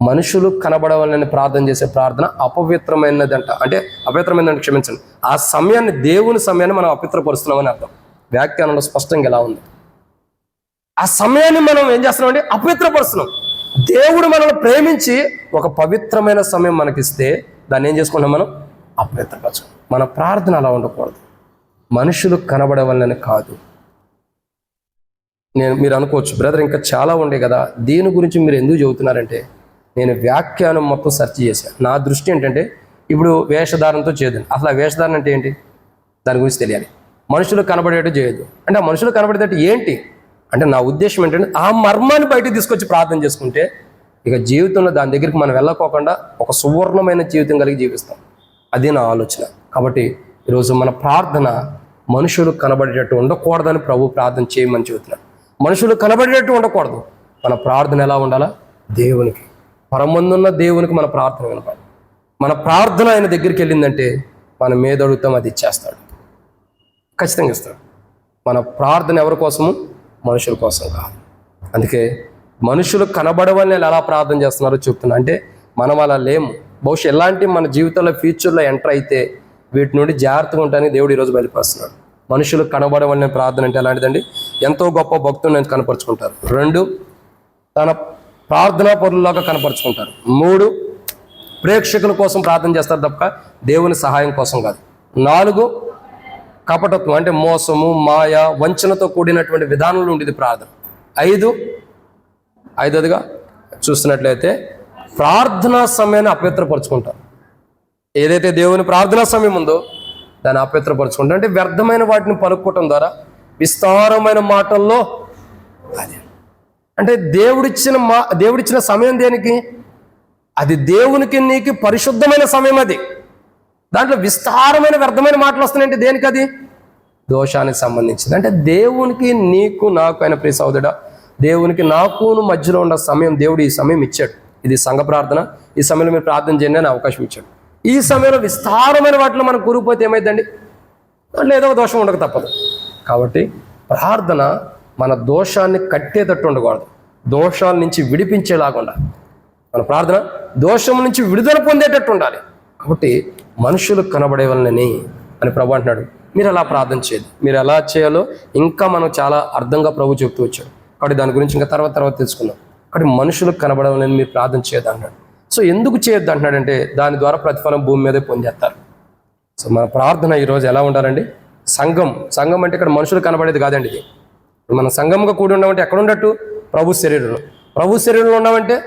మనుషులు కనబడవాలని ప్రార్థన చేసే ప్రార్థన అపవిత్రమైనదంట. అంటే అపవిత్రమైనదంటే క్షమించండి, ఆ సమయాన్ని, దేవుని సమయాన్ని మనం అపవిత్రపరుస్తున్నామని అర్థం. వ్యాఖ్యానంలో స్పష్టంగా ఎలా ఉంది, ఆ సమయాన్ని మనం ఏం చేస్తున్నామంటే అపవిత్రపరుస్తున్నాం. దేవుడు మనల్ని ప్రేమించి ఒక పవిత్రమైన సమయం మనకిస్తే దాన్ని ఏం చేసుకుంటాం, మనం అపవిత్రపరచుకుంటాం. మన ప్రార్థన అలా ఉండకూడదు, మనుషులు కనబడవాలని కాదు. మీరు అనుకోవచ్చు, బ్రదర్ ఇంకా చాలా ఉండే కదా, దీని గురించి మీరు ఎందుకు చెబుతున్నారంటే, నేను వ్యాఖ్యానం మొత్తం సెర్చ్ చేశాను. నా దృష్టి ఏంటంటే, ఇప్పుడు వేషధారణతో చేయదు. అసలు ఆ వేషధారణ అంటే ఏంటి, దాని గురించి తెలియాలి. మనుషులు కనబడేటట్టు చేయొద్దు అంటే ఆ మనుషులు కనబడేటట్టు ఏంటి అంటే, నా ఉద్దేశం ఏంటంటే ఆ మర్మాన్ని బయటకు తీసుకొచ్చి ప్రార్థన చేసుకుంటే ఇక జీవితంలో దాని దగ్గరికి మనం వెళ్ళకోకుండా ఒక సువర్ణమైన జీవితం కలిగి జీవిస్తాం. అది నా ఆలోచన. కాబట్టి ఈరోజు మన ప్రార్థన మనుషులు కనబడేటట్టు ఉండకూడదని ప్రభు ప్రార్థన చేయమని చెబుతున్నాడు. మనుషులు కనబడేటట్టు ఉండకూడదు. మన ప్రార్థన ఎలా ఉండాలా, దేవునికి, పరమందున్న దేవునికి మన ప్రార్థన వినపాలి. మన ప్రార్థన ఆయన దగ్గరికి వెళ్ళిందంటే మనం మీద అడుగుతాం, అది ఇచ్చేస్తాడు, ఖచ్చితంగా ఇస్తాడు. మన ప్రార్థన ఎవరి కోసము, మనుషుల కోసం కాదు. అందుకే మనుషులు కనబడవని ఎలా ప్రార్థన చేస్తున్నారో చెప్తున్నా. అంటే మనం అలా లేము. బహుశా ఎలాంటి మన జీవితంలో ఫ్యూచర్లో ఎంటర్ అయితే వీటి నుండి జాగ్రత్తగా ఉంటానని దేవుడు ఈరోజు బయలుపరుస్తున్నాడు. మనుషులు కనబడవలనే ప్రార్థన అంటే ఎలాంటిదండి, ఎంతో గొప్ప భక్తులను కనపరుచుకుంటారు. 2, తన ప్రార్థనా పరులాగా కనపరుచుకుంటారు. 3, ప్రేక్షకుల కోసం ప్రార్థన చేస్తారు తప్ప దేవుని సహాయం కోసం కాదు. 4, కపటత్వం అంటే మోసము, మాయ, వంచనతో కూడినటువంటి విధానంలో ఉండేది ప్రార్థన. 5వదిగా చూస్తున్నట్లయితే ప్రార్థనా సమయాన్ని అపవిత్రపరుచుకుంటారు. ఏదైతే దేవుని ప్రార్థనా సమయం ఉందో దాన్ని అపవిత్రపరుచుకుంటారు. అంటే వ్యర్థమైన వాటిని పలుకోవటం ద్వారా, విస్తారమైన మాటల్లో, అది అంటే దేవుడిచ్చిన సమయం దేనికి, అది దేవునికి నీకు పరిశుద్ధమైన సమయం. అది దాంట్లో విస్తారమైన వ్యర్థమైన మాటలు వస్తున్నాయంటే దేనికి, అది దోషానికి సంబంధించింది. అంటే దేవునికి నీకు నాకు అయిన ప్రియ సోదరుడా, దేవునికి నాకును మధ్యలో ఉన్న సమయం దేవుడు ఈ సమయం ఇచ్చాడు. ఇది సంఘ ప్రార్థన, ఈ సమయంలో మీరు ప్రార్థన చేయండి అని అవకాశం ఇచ్చాడు. ఈ సమయంలో విస్తారమైన వాటిలో మనం కూరుకుపోతే ఏమైందండి, దాంట్లో ఏదో దోషం ఉండక తప్పదు. కాబట్టి ప్రార్థన మన దోషాన్ని కట్టేటట్టు ఉండకూడదు, దోషాల నుంచి విడిపించేలాగా ఉండాలి. మన ప్రార్థన దోషం నుంచి విడుదల పొందేటట్టు ఉండాలి. కాబట్టి మనుషులకు కనబడేవాళ్ళని అని ప్రభు అంటున్నాడు. మీరు అలా ప్రార్థన చేయదు. మీరు ఎలా చేయాలో ఇంకా మనం చాలా అర్థంగా ప్రభు చెప్తూ వచ్చాడు. కాబట్టి దాని గురించి ఇంకా తర్వాత తెలుసుకుందాం. కాబట్టి మనుషులకు కనబడవాలని మీరు ప్రార్థన చేయొద్దు అంటున్నాడు. సో ఎందుకు చేయొద్దు అంటున్నాడంటే, దాని ద్వారా ప్రతిఫలం భూమి మీదే పొందేస్తారు. సో మన ప్రార్థన ఈరోజు ఎలా ఉండాలండి, సంఘం అంటే ఇక్కడ మనుషులు కనబడేది కాదండి. ఇది మనం సంఘంగా కూడి ఉన్నామంటే ఎక్కడ ఉండట్టు, ప్రభు శరీరంలో ఉన్నామంటే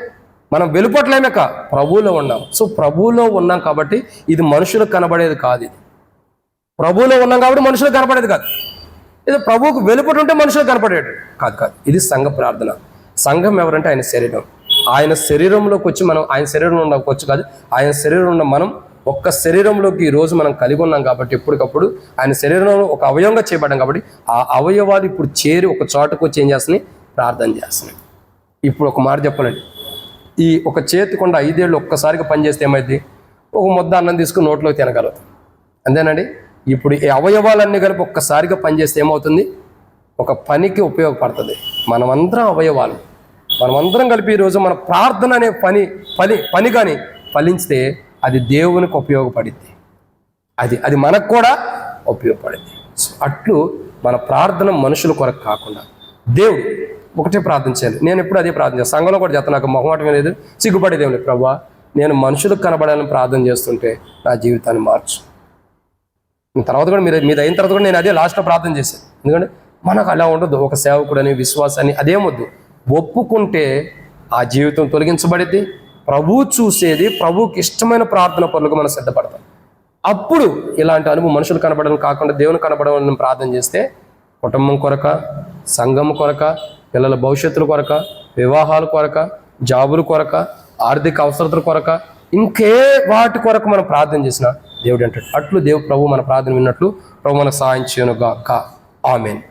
మనం వెలుపట్లేమేక ప్రభువులో ఉన్నాం. సో ప్రభువులో ఉన్నాం కాబట్టి ఇది మనుషులకు కనబడేది కాదు. ఇది ప్రభువులో ఉన్నాం కాబట్టి మనుషులకు కనపడేది కాదు. ఇది ప్రభువుకు వెలుపటి ఉంటే మనుషులకు కనపడేది కాదు. ఇది సంఘ ప్రార్థన. సంఘం ఎవరంటే ఆయన శరీరం. ఆయన శరీరంలోకి వచ్చి మనం ఆయన శరీరంలో ఉండవచ్చు కాదు, ఆయన శరీరంలో ఉన్న మనం ఒక్క శరీరంలోకి ఈరోజు మనం కలిగి ఉన్నాం కాబట్టి ఎప్పటికప్పుడు ఆయన శరీరంలో ఒక అవయవంగా చేయబడ్డాం కాబట్టి ఆ అవయవాలు ఇప్పుడు చేరి ఒక చోటకు వచ్చి ఏం చేస్తున్నాయి, ప్రార్థన చేస్తున్నాయి. ఇప్పుడు ఒక మాట చెప్పాలండి, ఈ ఒక చేతికొండ 5 ఏళ్ళు ఒక్కసారిగా పనిచేస్తే ఏమైంది, ఒక ముద్ద అన్నం తీసుకుని నోట్లోకి తినగలుగుతాం, అంతేనండి. ఇప్పుడు ఈ అవయవాలన్నీ కలిపి ఒక్కసారిగా పనిచేస్తే ఏమవుతుంది? ఒక పనికి ఉపయోగపడుతుంది. మనమందరం అవయవాలు, మనమందరం కలిపి ఈరోజు మన ప్రార్థన అనే పని కానీ ఫలించితే అది దేవునికి ఉపయోగపడింది, అది మనకు కూడా ఉపయోగపడింది. అట్లు మన ప్రార్థన మనుషుల కొరకు కాకుండా దేవుడు ఒకటే ప్రార్థన చేయాలి. నేను ఎప్పుడు అదే ప్రార్థన చేస్తాను, సంఘంలో కూడా చేస్తాను. నాకు మొహమాటమే లేదు, సిగ్గుపడేదేం లేదు. ప్రభువా, నేను మనుషులకు కనబడాలని ప్రార్థన చేస్తుంటే నా జీవితాన్ని మార్చు. తర్వాత కూడా మీద అయిన తర్వాత కూడా నేను అదే లాస్ట్లో ప్రార్థన చేశాను. ఎందుకంటే మనకు అలా ఉండదు. ఒక సేవకుడని, విశ్వాసాన్ని అదేమొద్దు. ఒప్పుకుంటే ఆ జీవితం తొలగించబడిద్ది. ప్రభువు చూసేది, ప్రభువుకి ఇష్టమైన ప్రార్థన పనులకు మనం సిద్ధపడతాం. అప్పుడు ఇలాంటి అనుభవం మనుషులు కనబడడం కాకుండా దేవుని కనబడడం ప్రార్థన చేస్తే కుటుంబం కొరక, సంఘం కొరక, పిల్లల భవిష్యత్తుల కొరక, వివాహాల కొరక, జాబుల కొరక, ఆర్థిక అవసరతల కొరక, ఇంకే వాటి కొరకు మనం ప్రార్థన చేసిన దేవుడు అంటాడు. అట్లు ప్రభు మన ప్రార్థన విన్నట్లు ప్రభు మనకు సహాయం చేయనుగాక. ఆమేన్.